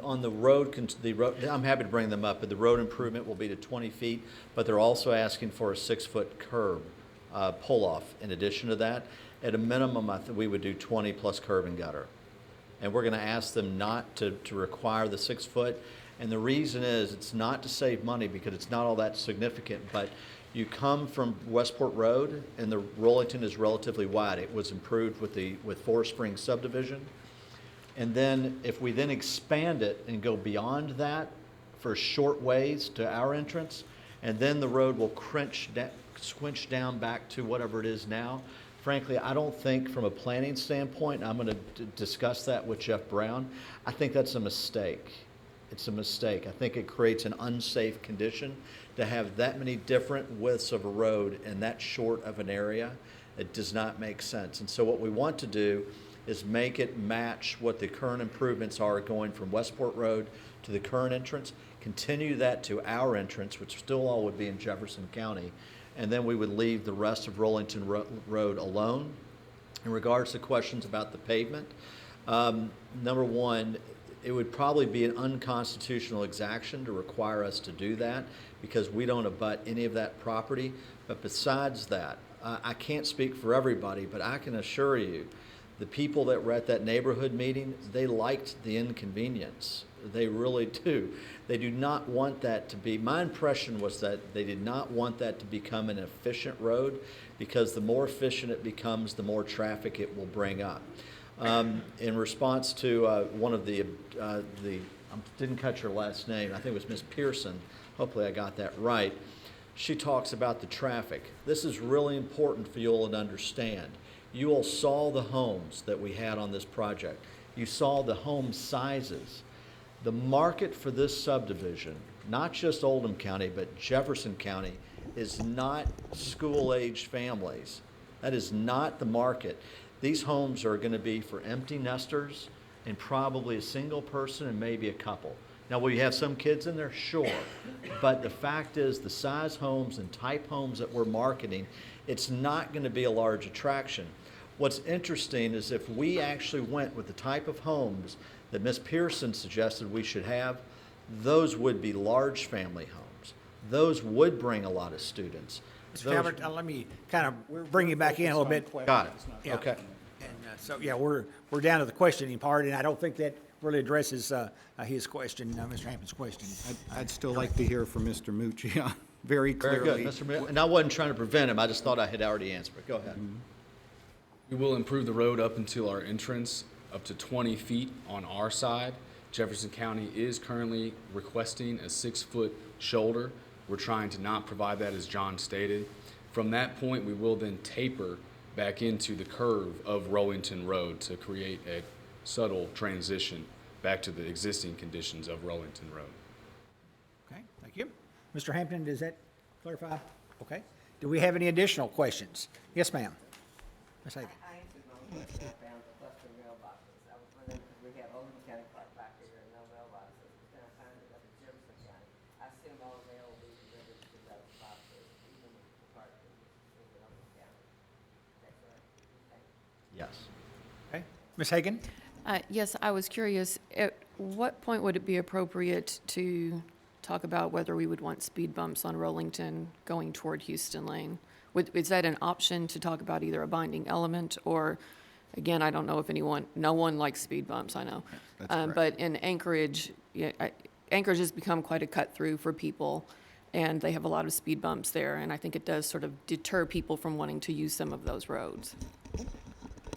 on the road, I'm happy to bring them up, but the road improvement will be to 20 feet, but they're also asking for a 6-foot curb pull-off in addition to that. At a minimum, we would do 20 plus curb and gutter. And we're going to ask them not to require the 6 foot. And the reason is, it's not to save money because it's not all that significant, but you come from Westport Road and the Rollington is relatively wide. It was improved with Forest Springs subdivision. And then if we then expand it and go beyond that for short ways to our entrance, and then the road will squinch down back to whatever it is now. Frankly, I don't think from a planning standpoint, I'm going to discuss that with Jeff Brown, I think that's a mistake. It's a mistake. I think it creates an unsafe condition to have that many different widths of a road in that short of an area. It does not make sense. And so what we want to do is make it match what the current improvements are going from Westport Road to the current entrance, continue that to our entrance, which still all would be in Jefferson County, and then we would leave the rest of Rollington Road alone. In regards to questions about the pavement, number one, it would probably be an unconstitutional exaction to require us to do that because we don't abut any of that property. But besides that, I can't speak for everybody, but I can assure you, the people that were at that neighborhood meeting, they liked the inconvenience. They really do. They do not want that to be, my impression was that they did not want that to become an efficient road because the more efficient it becomes, the more traffic it will bring up. In response to one of I didn't catch her last name, I think it was Ms. Pearson, hopefully I got that right. She talks about the traffic. This is really important for you all to understand. You all saw the homes that we had on this project. You saw the home sizes. The market for this subdivision, not just Oldham County, but Jefferson County, is not school-aged families. That is not the market. These homes are going to be for empty nesters and probably a single person and maybe a couple. Now, will you have some kids in there? Sure. But the fact is, the size homes and type homes that we're marketing, it's not going to be a large attraction. What's interesting is if we actually went with the type of homes that Ms. Pearson suggested we should have, those would be large family homes. Those would bring a lot of students. Mr. Calvert, let me kind of bring you back in a little bit. Got it. Yeah. Okay. And so, yeah, we're down to the questioning part, and I don't think that really addresses his question, Mr. Hampton's question. I'd still like to hear from Mr. Mucci on very Very clearly. good, Mr. Mayor. And I wasn't trying to prevent him. I just thought I had already answered, but go ahead. We will improve the road up until our entrance, up to 20 feet on our side. Jefferson County is currently requesting a 6-foot shoulder. We're trying to not provide that, as John stated. From that point, we will then taper back into the curve of Rollington Road to create a subtle transition back to the existing conditions of Rollington Road. Okay, thank you. Mr. Hampton, does that clarify? Okay. Do we have any additional questions? Yes, ma'am. Ms. Hagan. I answered my own question. I found the cluster mailboxes. I was wondering, because we have Oldham County Park back here and no mailboxes. Then I found it up in Jefferson County. I assume all the mail will be delivered to those boxes, even if the park is in Oldham County. Is that correct? Okay. Yes. Okay. Ms. Hagan? Yes, I was curious, at what point would it be appropriate to talk about whether we would want speed bumps on Rollington going toward Houston Lane? Is that an option to talk about either a binding element or, again, I don't know if no one likes speed bumps, I know. That's correct. But in Anchorage, Anchorage has become quite a cut-through for people, and they have a lot of speed bumps there, and I think it does sort of deter people from wanting to use some of those roads.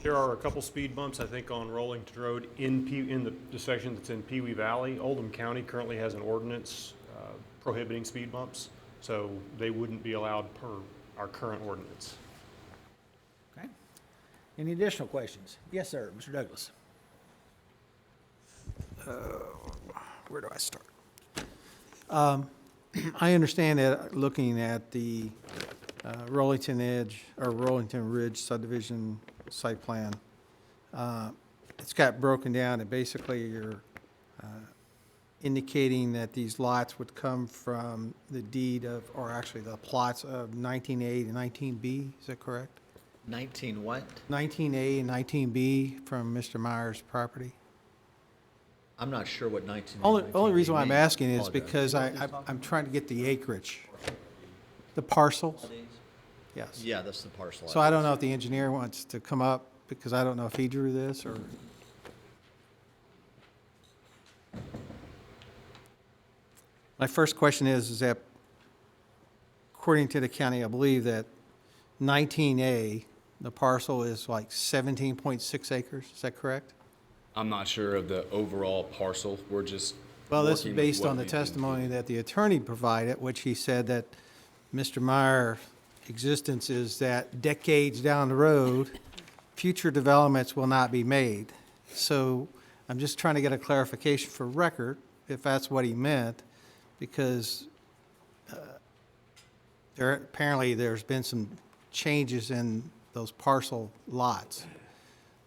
There are a couple speed bumps, I think, on Rollington Road in the section that's in Pee Wee Valley. Oldham County currently has an ordinance prohibiting speed bumps, so they wouldn't be allowed per our current ordinance. Okay. Any additional questions? Yes, sir, Mr. Douglas. Where do I start? I understand that looking at the Rollington Ridge subdivision site plan, it's got broken down, and basically you're indicating that these lots would come from the deed of, or actually the plots of 19A to 19B, is that correct? 19 what? 19A and 19B from Mr. Myers' property? I'm not sure what 19. Only reason why I'm asking is Apologize. because I'm trying to get the acreage, the parcels, yes. Yeah, that's the parcel. So I don't know if the engineer wants to come up, because I don't know if he drew this, or. My first question is that according to the county, I believe that 19A, the parcel is like 17.6 acres, is that correct? I'm not sure of the overall parcel. We're just Well, this is working with based what on the we've been testimony that the attorney provided, which he said that Mr. Meyer's existence is that decades down the road, future developments will not be made. So I'm just trying to get a clarification for record, if that's what he meant, because apparently there's been some changes in those parcel lots,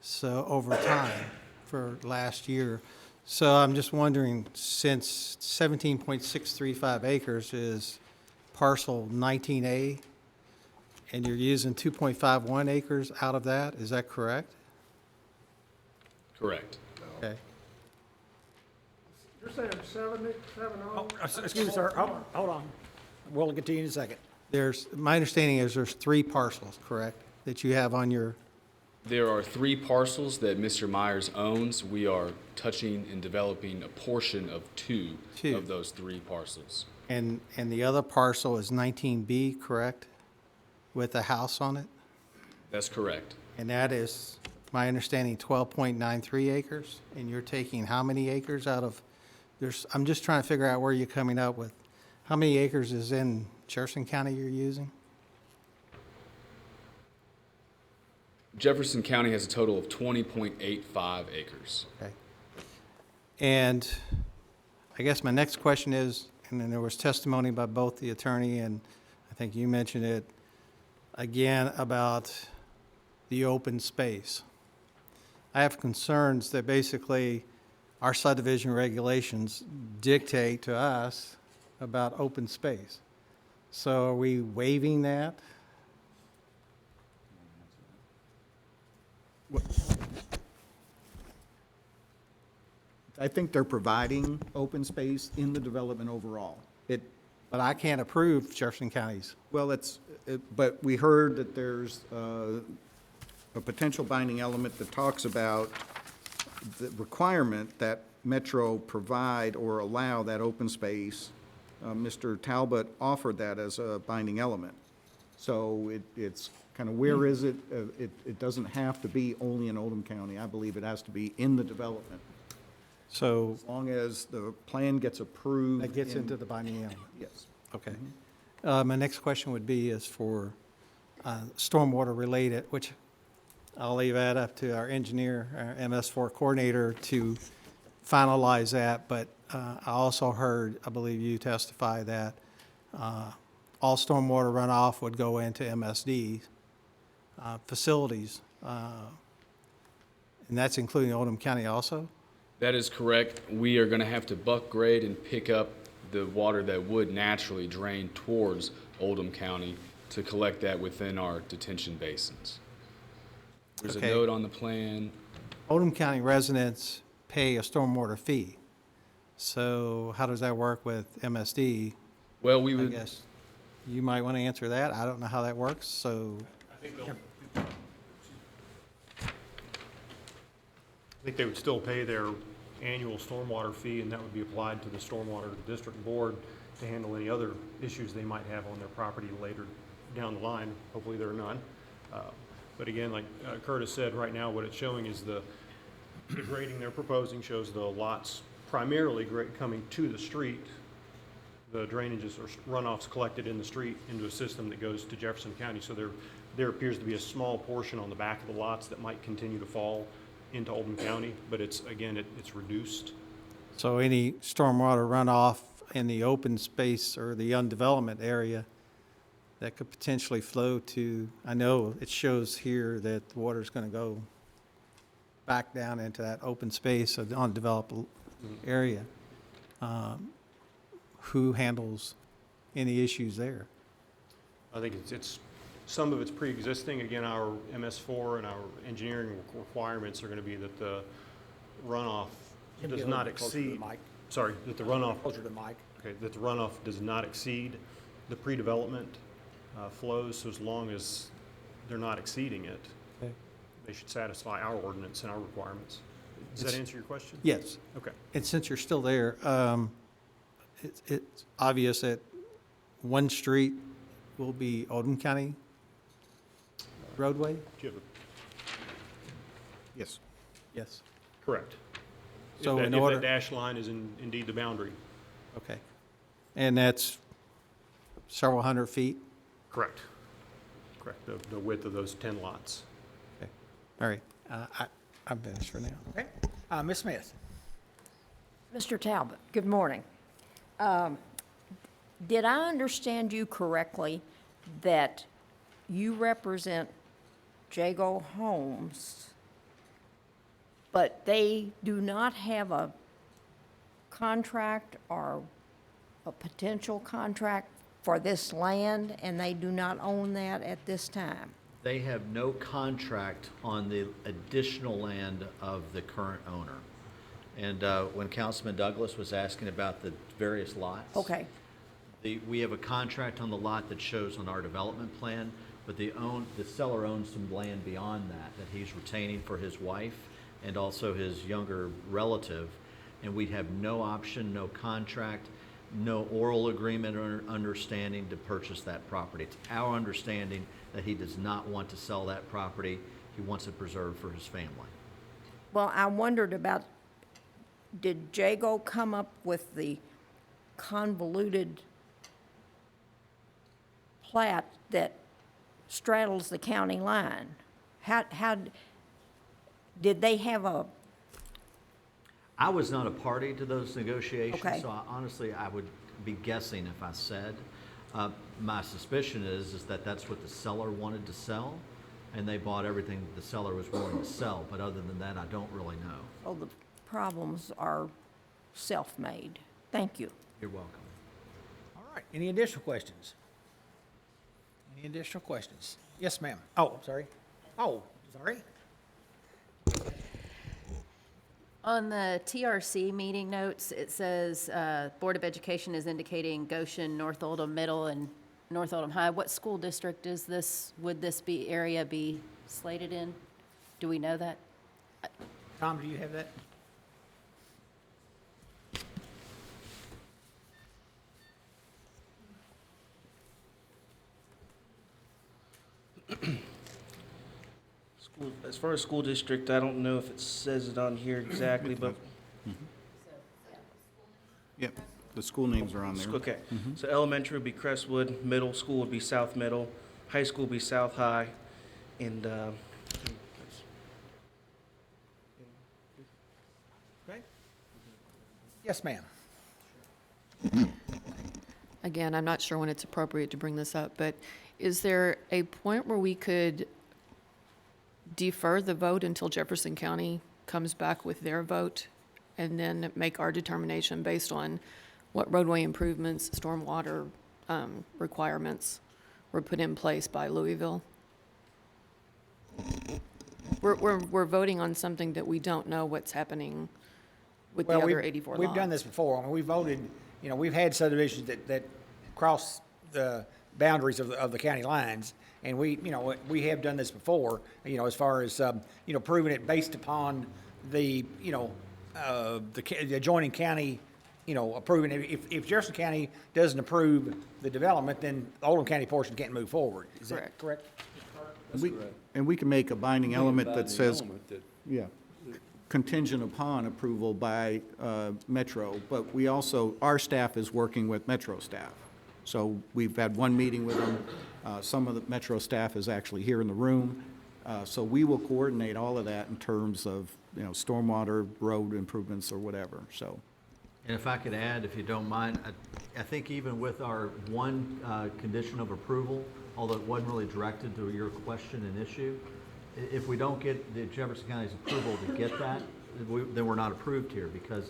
so over time for last year. So I'm just wondering, since 17.635 acres is parcel 19A, and you're using 2.51 acres out of that, is that correct? Correct. Okay. You're saying 70, 70? Excuse me, sir, hold on. We'll get to you in a second. My understanding is there's 3 parcels, correct, that you have on your, There are 3 parcels that Mr. Myers owns. We are touching and developing a portion of 2 Two. of those 3 parcels. and the other parcel is 19B, correct? With a house on it? That's correct. And that is, my understanding, 12.93 acres? And you're taking how many acres out of, I'm just trying to figure out where you're coming up with. How many acres is in Jefferson County you're using? Jefferson County has a total of 20.85 acres. Okay. And I guess my next question is, and then there was testimony by both the attorney and I think you mentioned it, again, about the open space. I have concerns that basically our subdivision regulations dictate to us about open space. So are we waiving that? I think they're providing open space in the development overall. But I can't approve Jefferson County's. Well, but we heard that there's a potential binding element that talks about the requirement that Metro provide or allow that open space. Mr. Talbot offered that as a binding element. So it's kind of, where is it? It doesn't have to be only in Oldham County. I believe it has to be in the development. So As long as the plan gets approved. that gets into the binding element. Yes. Okay. My next question would be is for stormwater related, which I'll leave that up to our engineer, our MS4 coordinator to finalize that. But I also heard, I believe you testify that all stormwater runoff would go into MSD facilities. And that's including Oldham County also? That is correct. We are going to have to buck grade and pick up the water that would naturally drain towards Oldham County to collect that within our detention basins. There's Okay. a note on the plan. Oldham County residents pay a stormwater fee. So how does that work with MSD? Well, we I would guess. you might want to answer that. I don't know how that works, so, I think they would still pay their annual stormwater fee, and that would be applied to the Stormwater District Board to handle any other issues they might have on their property later down the line. Hopefully there are none. But again, like Curtis said, right now what it's showing is the grading they're proposing shows the lots primarily coming to the street. The drainages or runoffs collected in the street into a system that goes to Jefferson County. So there appears to be a small portion on the back of the lots that might continue to fall into Oldham County, but it's reduced. so any stormwater runoff in the open space or the undevelopment area that could potentially flow to, I know it shows here that the water's going to go back down into that open space of the undeveloped area. Who handles any issues there? I think it's some of it's pre-existing. Again, our MS4 and our engineering requirements are going to be that the runoff Can you does get a not little bit closer to the exceed. mic? Sorry, that the runoff. Closer to the mic. Okay, that the runoff does not exceed the pre-development flows. So as long as they're not exceeding it, Okay. they should satisfy our ordinance and our requirements. Does that answer your question? Yes. Okay. And since you're still there, it's obvious that one street will be Oldham County roadway? Do you have Yes. Yes. correct. So If in that order, dash line is indeed the boundary. okay. And that's several hundred feet? Correct. Correct. The width of those 10 lots. Okay. All right. I'm finished for now. Okay. Ms. Smith? Mr. Talbot, good morning. Did I understand you correctly that you represent Jago Homes, but they do not have a contract or a potential contract for this land, and they do not own that at this time? They have no contract on the additional land of the current owner. And when Councilman Douglas was asking about the various lots. Okay, We have a contract on the lot that shows on our development plan, but the seller owns some land beyond that he's retaining for his wife and also his younger relative. And we have no option, no contract, no oral agreement or understanding to purchase that property. It's our understanding that he does not want to sell that property. He wants it preserved for his family. well, I wondered about, did Jago come up with the convoluted plat that straddles the county line? How did they have a, I was not a party to those negotiations, Okay. so honestly, I would be guessing if I said. My suspicion is that that's what the seller wanted to sell, and they bought everything the seller was willing to sell. But other than that, I don't really know. oh, the problems are self-made? Thank you. You're welcome. All right. Any additional questions? Any additional questions? Yes, ma'am. Oh, I'm sorry. Oh, sorry. On the TRC meeting notes, it says, Board of Education is indicating Goshen, North Oldham Middle, and North Oldham High. What school district is this, would this area be slated in? Do we know that? Tom, do you have that? As far as school district, I don't know if it says it on here exactly, but, Yep, the school names are on there. okay. So elementary would be Crestwood, middle school would be South Middle, high school would be South High, and, Okay. Yes, ma'am. Again, I'm not sure when it's appropriate to bring this up, but is there a point where we could defer the vote until Jefferson County comes back with their vote and then make our determination based on what roadway improvements, stormwater requirements were put in place by Louisville? We're voting on something that we don't know what's happening with the other 84 lots. We've done this before. I mean, we voted, we've had subdivisions that cross the boundaries of the county lines. And we, we have done this before, as far as, proving it based upon the, the adjoining county, approving. If Jefferson County doesn't approve the development, then the Oldham County portion can't move forward. Is that correct? And we can make a binding element that says, yeah, contingent upon approval by Metro, but we also, our staff is working with Metro staff. So we've had one meeting with them. Some of the Metro staff is actually here in the room. So we will coordinate all of that in terms of, stormwater, road improvements, or whatever, so. And if I could add, if you don't mind, I think even with our one condition of approval, although it wasn't really directed to your question and issue, if we don't get the Jefferson County's approval to get that, then we're not approved here, because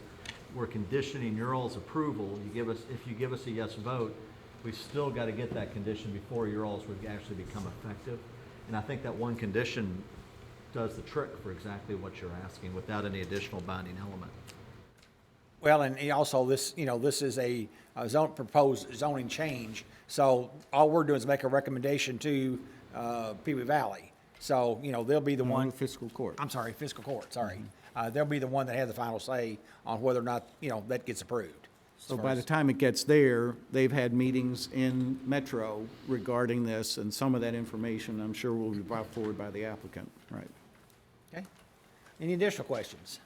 we're conditioning your all's approval. If you give us a yes vote, we've still got to get that condition before your all's would actually become effective. And I think that one condition does the trick for exactly what you're asking without any additional binding element. Well, and also this, this is a proposed zoning change. So all we're doing is make a recommendation to Pee Wee Valley. So, they'll be the one. Fiscal court. I'm sorry, fiscal court, sorry. They'll be the one that has the final say on whether or not, that gets approved. So by the time it gets there, they've had meetings in Metro regarding this, and some of that information, I'm sure, will be brought forward by the applicant, right? Okay. Any additional questions?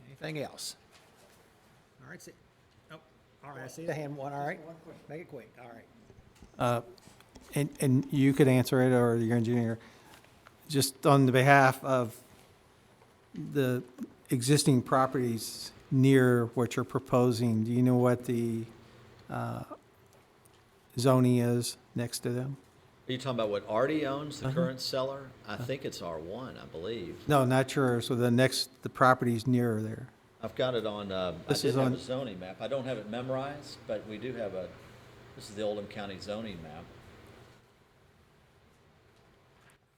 Anything else? All right, all right, I see the hand one, all right. Make it quick, all right. And you could answer it, or your engineer, just on the behalf of the existing properties near what you're proposing, do you know what the zoning is next to them? Are you talking about what Artie owns, the current seller? I think it's R1, I believe. No, not yours, so the properties nearer there. I've got it on, I This did is have on- a zoning map. I don't have it memorized, but we do have this is the Oldham County zoning map.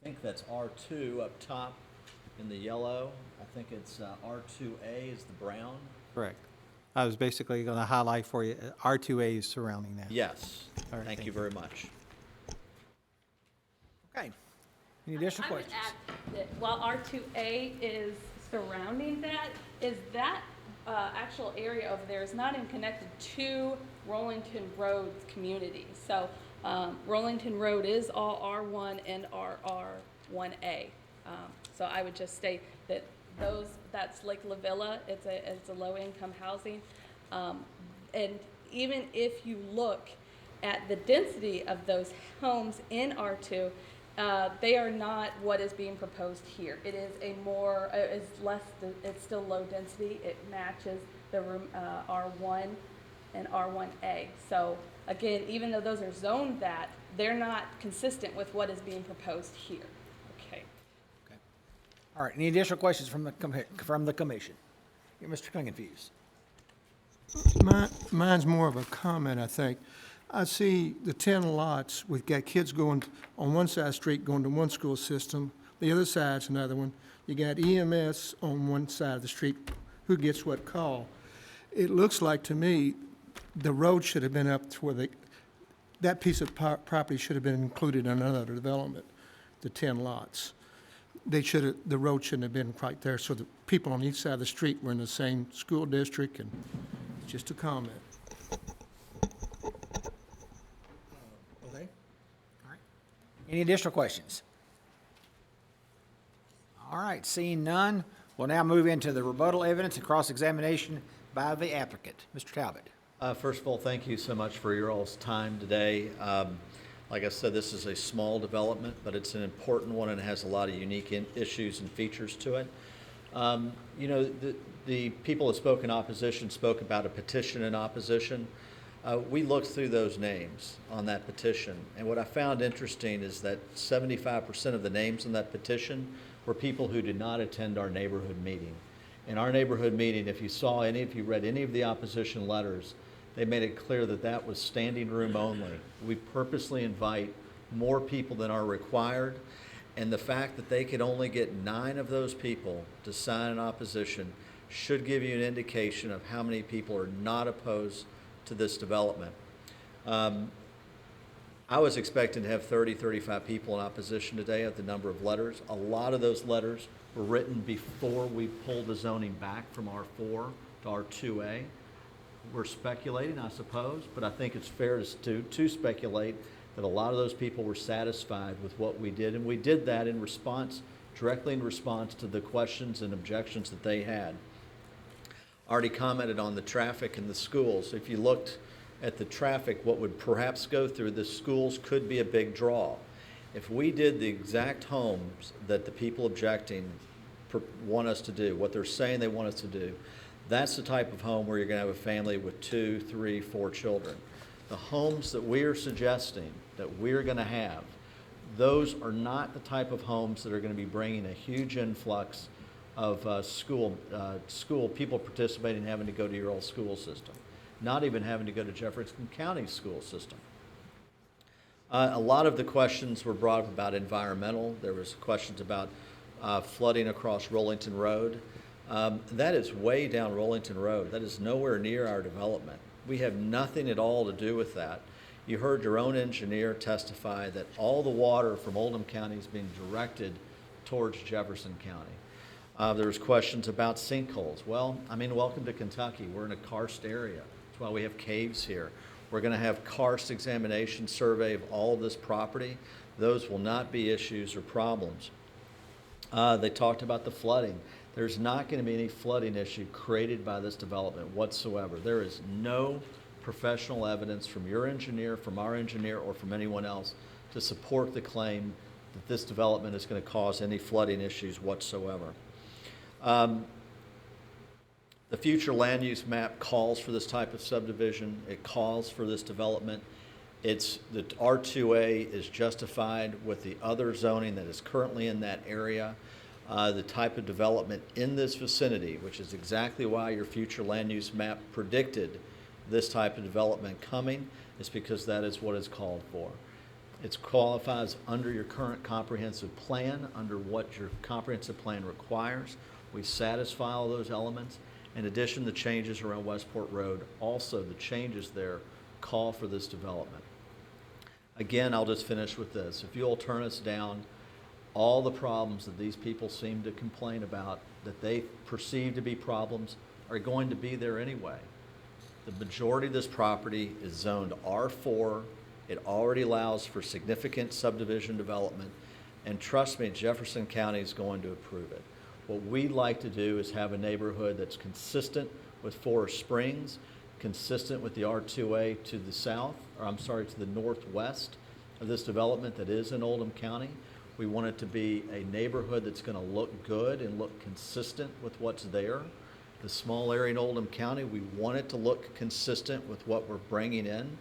I think that's R2 up top in the yellow. I think it's R2A is the brown. Correct. I was basically going to highlight for you, R2A is surrounding that. Yes. All right, Thank you very much. Okay. Any additional questions? I would add that while R2A is surrounding that, is that actual area over there is not connected to Rollington Road's community. So Rollington Road is all R1 and RR1A. So I would just state that that's Lake La Villa. It's a low-income housing. And even if you look at the density of those homes in R2, they are not what is being proposed here. It is it's still low density. It matches the R1 and R1A. So again, even though those are zoned that, they're not consistent with what is being proposed here. Okay. All right, any additional questions from the commission? Yeah, Mr. Klingenfuse. Mine's more of a comment, I think. I see the 10 lots, we've got kids going on one side of the street, going to one school system, the other side's another one. You got EMS on one side of the street, who gets what call. It looks like to me, the road should have been up to where that piece of property should have been included in another development, the 10 lots. The road shouldn't have been right there, so the people on each side of the street were in the same school district, and just a comment. Okay. All right. Any additional questions? All right, seeing none, we'll now move into the rebuttal evidence and cross-examination by the applicant. Mr. Talbot. First of all, thank you so much for your all's time today. Like I said, this is a small development, but it's an important one and it has a lot of unique issues and features to it. The people that spoke in opposition spoke about a petition in opposition. We looked through those names on that petition, and what I found interesting is that 75% of the names in that petition were people who did not attend our neighborhood meeting. In our neighborhood meeting, if you read any of the opposition letters, they made it clear that that was standing room only. We purposely invite more people than are required, and the fact that they could only get 9 of those people to sign an opposition should give you an indication of how many people are not opposed to this development. I was expecting to have 30, 35 people in opposition today at the number of letters. A lot of those letters were written before we pulled the zoning back from R4 to R2A. We're speculating, I suppose, but I think it's fair to speculate that a lot of those people were satisfied with what we did, and we did that in response, directly in response to the questions and objections that they had. Already commented on the traffic in the schools. If you looked at the traffic, what would perhaps go through the schools could be a big draw. If we did the exact homes that the people objecting want us to do, what they're saying they want us to do, that's the type of home where you're going to have a family with 2, 3, 4 children. The homes that we are suggesting that we're going to have, those are not the type of homes that are going to be bringing a huge influx of school people participating and having to go to your old school system, not even having to go to Jefferson County school system. A lot of the questions were brought up about environmental. There was questions about flooding across Rollington Road. That is way down Rollington Road. That is nowhere near our development. We have nothing at all to do with that. You heard your own engineer testify that all the water from Oldham County is being directed towards Jefferson County. There was questions about sinkholes. Well, I mean, welcome to Kentucky. We're in a karst area. That's why we have caves here. We're going to have karst examination survey of all of this property. Those will not be issues or problems. They talked about the flooding. There's not going to be any flooding issue created by this development whatsoever. There is no professional evidence from your engineer, from our engineer, or from anyone else to support the claim that this development is going to cause any flooding issues whatsoever. The future land use map calls for this type of subdivision. It calls for this development. The R2A is justified with the other zoning that is currently in that area. The type of development in this vicinity, which is exactly why your future land use map predicted this type of development coming, is because that is what is called for. It qualifies under your current comprehensive plan, under what your comprehensive plan requires. We satisfy all those elements. In addition, the changes around Westport Road, also the changes there call for this development. Again, I'll just finish with this. If you'll turn us down, all the problems that these people seem to complain about, that they perceive to be problems, are going to be there anyway. The majority of this property is zoned R4. It already allows for significant subdivision development. And trust me, Jefferson County is going to approve it. What we'd like to do is have a neighborhood that's consistent with Forest Springs, consistent with the R2A to the south, or I'm sorry, to the northwest of this development that is in Oldham County. We want it to be a neighborhood that's going to look good and look consistent with what's there. The small area in Oldham County, we want it to look consistent with what we're bringing in.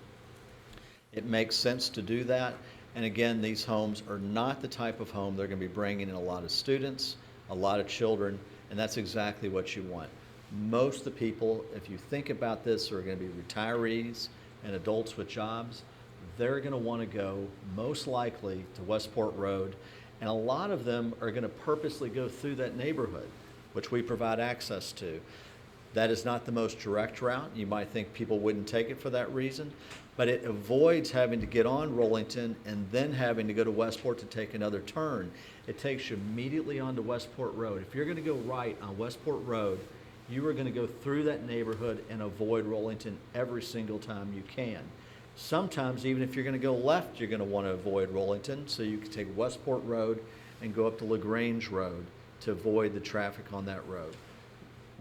It makes sense to do that. And again, these homes are not the type of home they're going to be bringing in a lot of students, a lot of children, and that's exactly what you want. Most of the people, if you think about this, are going to be retirees and adults with jobs. They're going to want to go most likely to Westport Road, and a lot of them are going to purposely go through that neighborhood, which we provide access to. That is not the most direct route. You might think people wouldn't take it for that reason, but it avoids having to get on Rollington and then having to go to Westport to take another turn. It takes you immediately onto Westport Road. If you're going to go right on Westport Road, you are going to go through that neighborhood and avoid Rollington every single time you can. Sometimes, even if you're going to go left, you're going to want to avoid Rollington, so you can take Westport Road and go up to LaGrange Road to avoid the traffic on that road.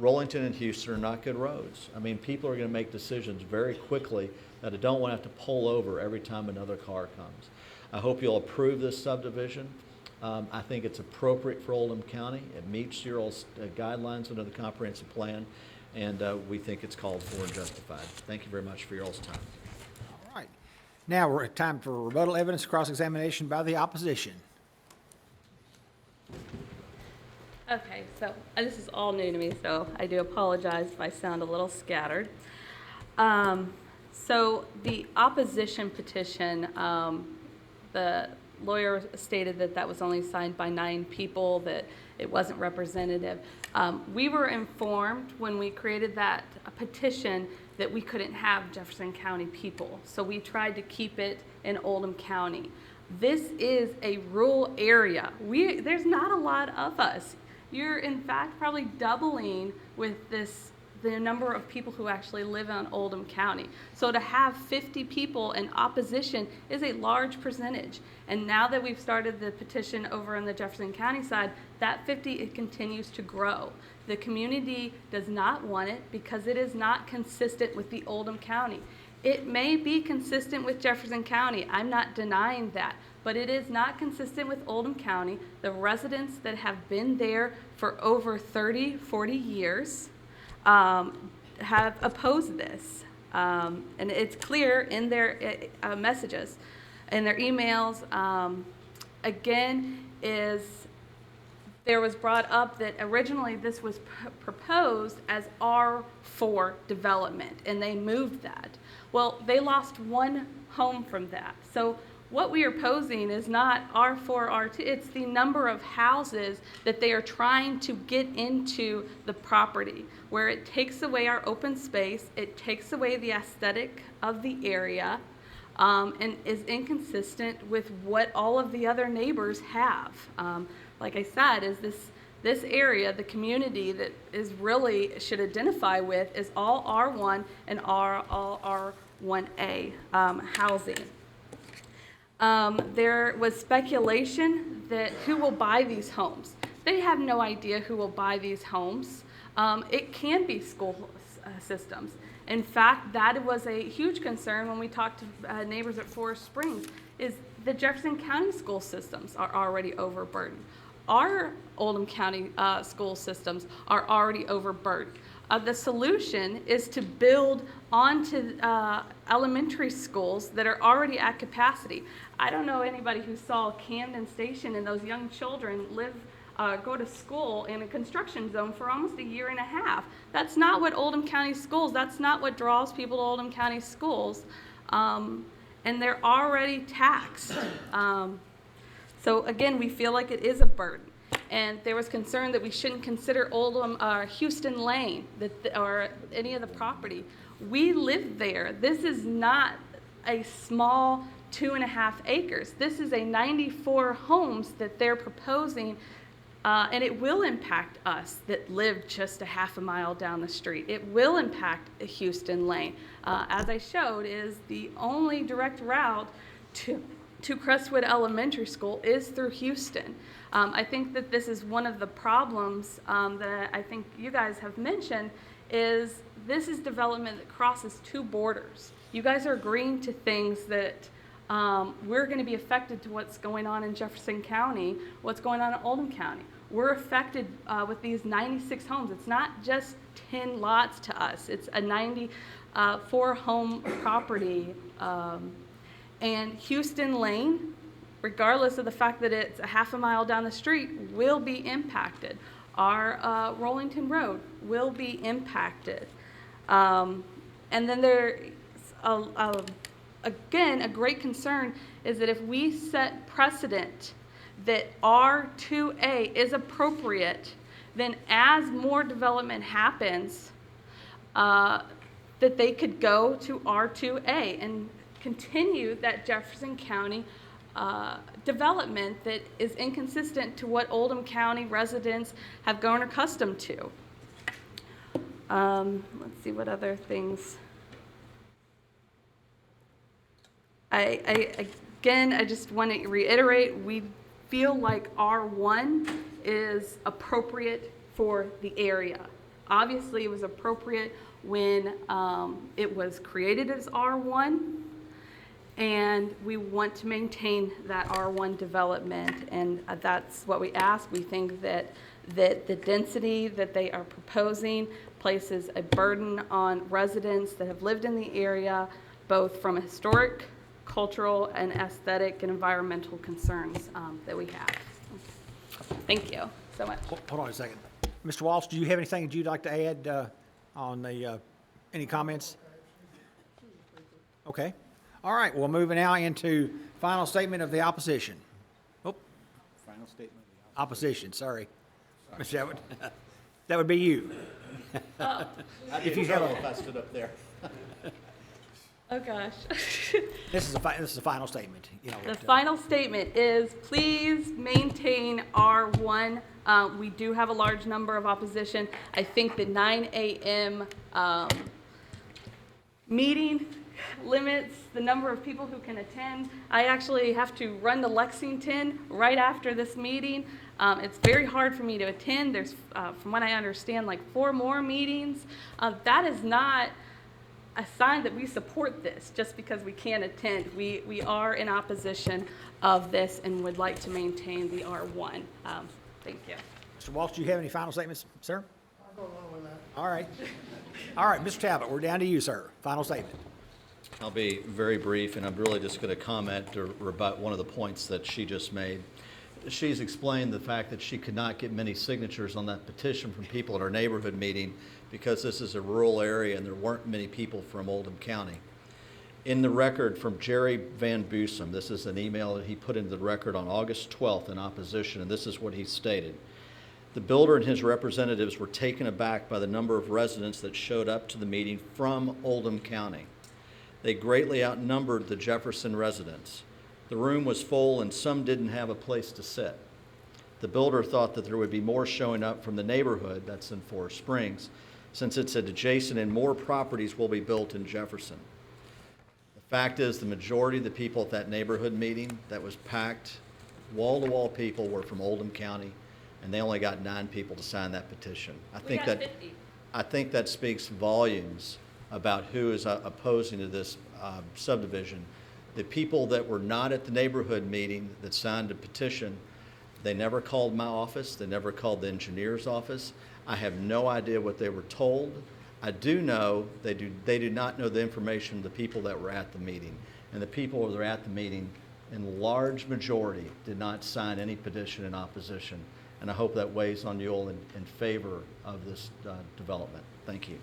Rollington and Houston are not good roads. I mean, people are going to make decisions very quickly that I don't want to have to pull over every time another car comes. I hope you'll approve this subdivision. I think it's appropriate for Oldham County. It meets your guidelines under the comprehensive plan, and we think it's called for and justified. Thank you very much for your all's time. All right. Now we're at time for rebuttal evidence, cross-examination by the opposition. Okay, so this is all new to me, so I do apologize if I sound a little scattered. So the opposition petition, the lawyer stated that that was only signed by 9 people, that it wasn't representative. We were informed when we created that petition that we couldn't have Jefferson County people, so we tried to keep it in Oldham County. This is a rural area. There's not a lot of us. You're in fact probably doubling with the number of people who actually live in Oldham County. So to have 50 people in opposition is a large percentage. And now that we've started the petition over on the Jefferson County side, that 50, it continues to grow. The community does not want it because it is not consistent with the Oldham County. It may be consistent with Jefferson County. I'm not denying that, but it is not consistent with Oldham County. The residents that have been there for over 30, 40 years have opposed this. And it's clear in their messages, in their emails. Again, there was brought up that originally this was proposed as R4 development, and they moved that. Well, they lost 1 home from that. So what we are posing is not R4, R2, it's the number of houses that they are trying to get into the property, where it takes away our open space, it takes away the aesthetic of the area, and is inconsistent with what all of the other neighbors have. Like I said, is this area, the community that is really should identify with is all R1 and all R1A housing. There was speculation that who will buy these homes. They have no idea who will buy these homes. It can be school systems. In fact, that was a huge concern when we talked to neighbors at Forest Springs, is the Jefferson County school systems are already overburdened. Our Oldham County school systems are already overburdened. The solution is to build onto elementary schools that are already at capacity. I don't know anybody who saw Camden Station and those young children go to school in a construction zone for almost a year and a half. That's not what Oldham County schools, that's not what draws people to Oldham County schools. And they're already taxed. So again, we feel like it is a burden. And there was concern that we shouldn't consider Oldham or Houston Lane or any of the property. We live there. This is not a small 2.5 acres. This is a 94 homes that they're proposing, and it will impact us that live just a half a mile down the street. It will impact Houston Lane. As I showed, is the only direct route to Crestwood Elementary School is through Houston. I think that this is one of the problems that I think you guys have mentioned, is this is development that crosses 2 borders. You guys are agreeing to things that we're going to be affected to what's going on in Jefferson County, what's going on in Oldham County. We're affected with these 96 homes. It's not just 10 lots to us. It's a 94 home property. And Houston Lane, regardless of the fact that it's a half a mile down the street, will be impacted. Our Rollington Road will be impacted. And then there's, again, a great concern is that if we set precedent that R2A is appropriate, then as more development happens, that they could go to R2A and continue that Jefferson County development that is inconsistent to what Oldham County residents have grown accustomed to. Let's see what other things. Again, I just want to reiterate, we feel like R1 is appropriate for the area. Obviously, it was appropriate when it was created as R1. And we want to maintain that R1 development, and that's what we ask. We think that the density that they are proposing places a burden on residents that have lived in the area, both from a historic, cultural, and aesthetic and environmental concerns that we have. Thank you so much. Hold on a second. Mr. Walsh, do you have anything that you'd like to add on any comments? Okay. All right, we'll move now into final statement of the opposition. Opposition, sorry. Ms. Sherwood. That would be you. If you have If I stood up there. Oh, gosh. This is a final statement, you know. The final statement is, please maintain R1. We do have a large number of opposition. I think the 9 a.m. Meeting limits the number of people who can attend. I actually have to run to Lexington right after this meeting. It's very hard for me to attend. There's, from what I understand, like 4 more meetings. That is not a sign that we support this just because we can't attend. We are in opposition of this and would like to maintain the R1. Thank you. Mr. Walsh, do you have any final statements, sir? I'll go along with that. All right. All right, Mr. Talbot, we're down to you, sir. Final statement. I'll be very brief, and I'm really just going to comment to rebut one of the points that she just made. She's explained the fact that she could not get many signatures on that petition from people at our neighborhood meeting because this is a rural area and there weren't many people from Oldham County. In the record from Jerry Van Bussum, this is an email that he put into the record on August 12th in opposition, and this is what he stated. The builder and his representatives were taken aback by the number of residents that showed up to the meeting from Oldham County. They greatly outnumbered the Jefferson residents. The room was full and some didn't have a place to sit. The builder thought that there would be more showing up from the neighborhood, that's in Forest Springs, since it's adjacent and more properties will be built in Jefferson. The fact is the majority of the people at that neighborhood meeting that was packed, wall-to-wall people were from Oldham County, and they only got 9 people to sign that petition. I think that speaks volumes about who is opposing to this subdivision. The people that were not at the neighborhood meeting that signed a petition, they never called my office, they never called the engineer's office. I have no idea what they were told. I do know they do not know the information of the people that were at the meeting. And the people that were at the meeting, in large majority, did not sign any petition in opposition. And I hope that weighs on you all in favor of this development. Thank you.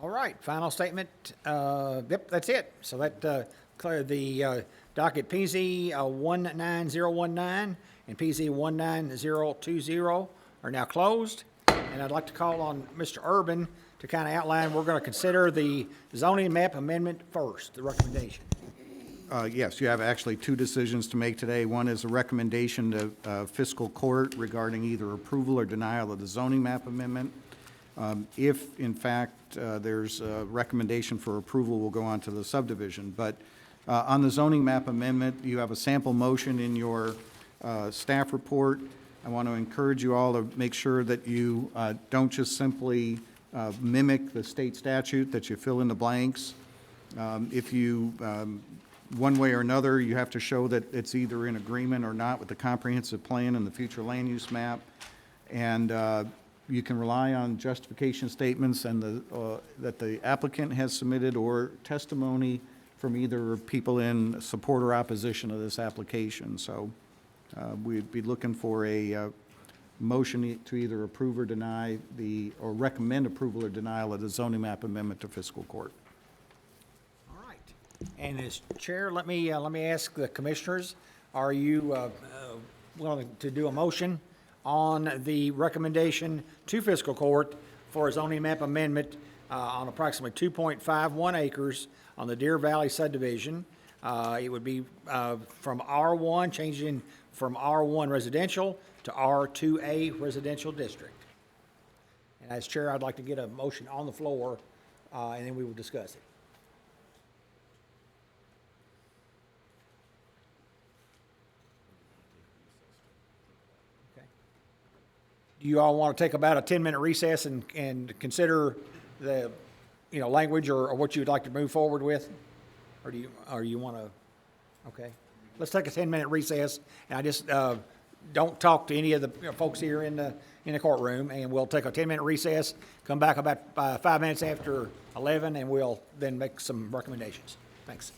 All right, final statement. Yep, that's it. So that cleared the docket PZ 19019 and PZ 19020 are now closed. And I'd like to call on Mr. Urban to kind of outline, we're going to consider the zoning map amendment first, the recommendation. Yes, you have actually 2 decisions to make today. One is a recommendation to fiscal court regarding either approval or denial of the zoning map amendment. If, in fact, there's a recommendation for approval, we'll go on to the subdivision. But on the zoning map amendment, you have a sample motion in your staff report. I want to encourage you all to make sure that you don't just simply mimic the state statute, that you fill in the blanks. If you, one way or another, you have to show that it's either in agreement or not with the comprehensive plan and the future land use map. And you can rely on justification statements and that the applicant has submitted or testimony from either people in support or opposition of this application. So we'd be looking for a motion to either approve or deny or recommend approval or denial of the zoning map amendment to fiscal court. All right. And as chair, let me ask the commissioners, are you willing to do a motion on the recommendation to fiscal court for a zoning map amendment on approximately 2.51 acres on the Deer Valley subdivision? It would be from R1, changing from R1 residential to R2A residential district. And as chair, I'd like to get a motion on the floor, and then we will discuss it. Do you all want to take about a 10-minute recess and consider the, language or what you would like to move forward with? Or do you want to, okay. Let's take a 10-minute recess, and I just, don't talk to any of the folks here in the courtroom, and we'll take a 10-minute recess, come back about 5 minutes after 11, and we'll then make some recommendations. Thanks.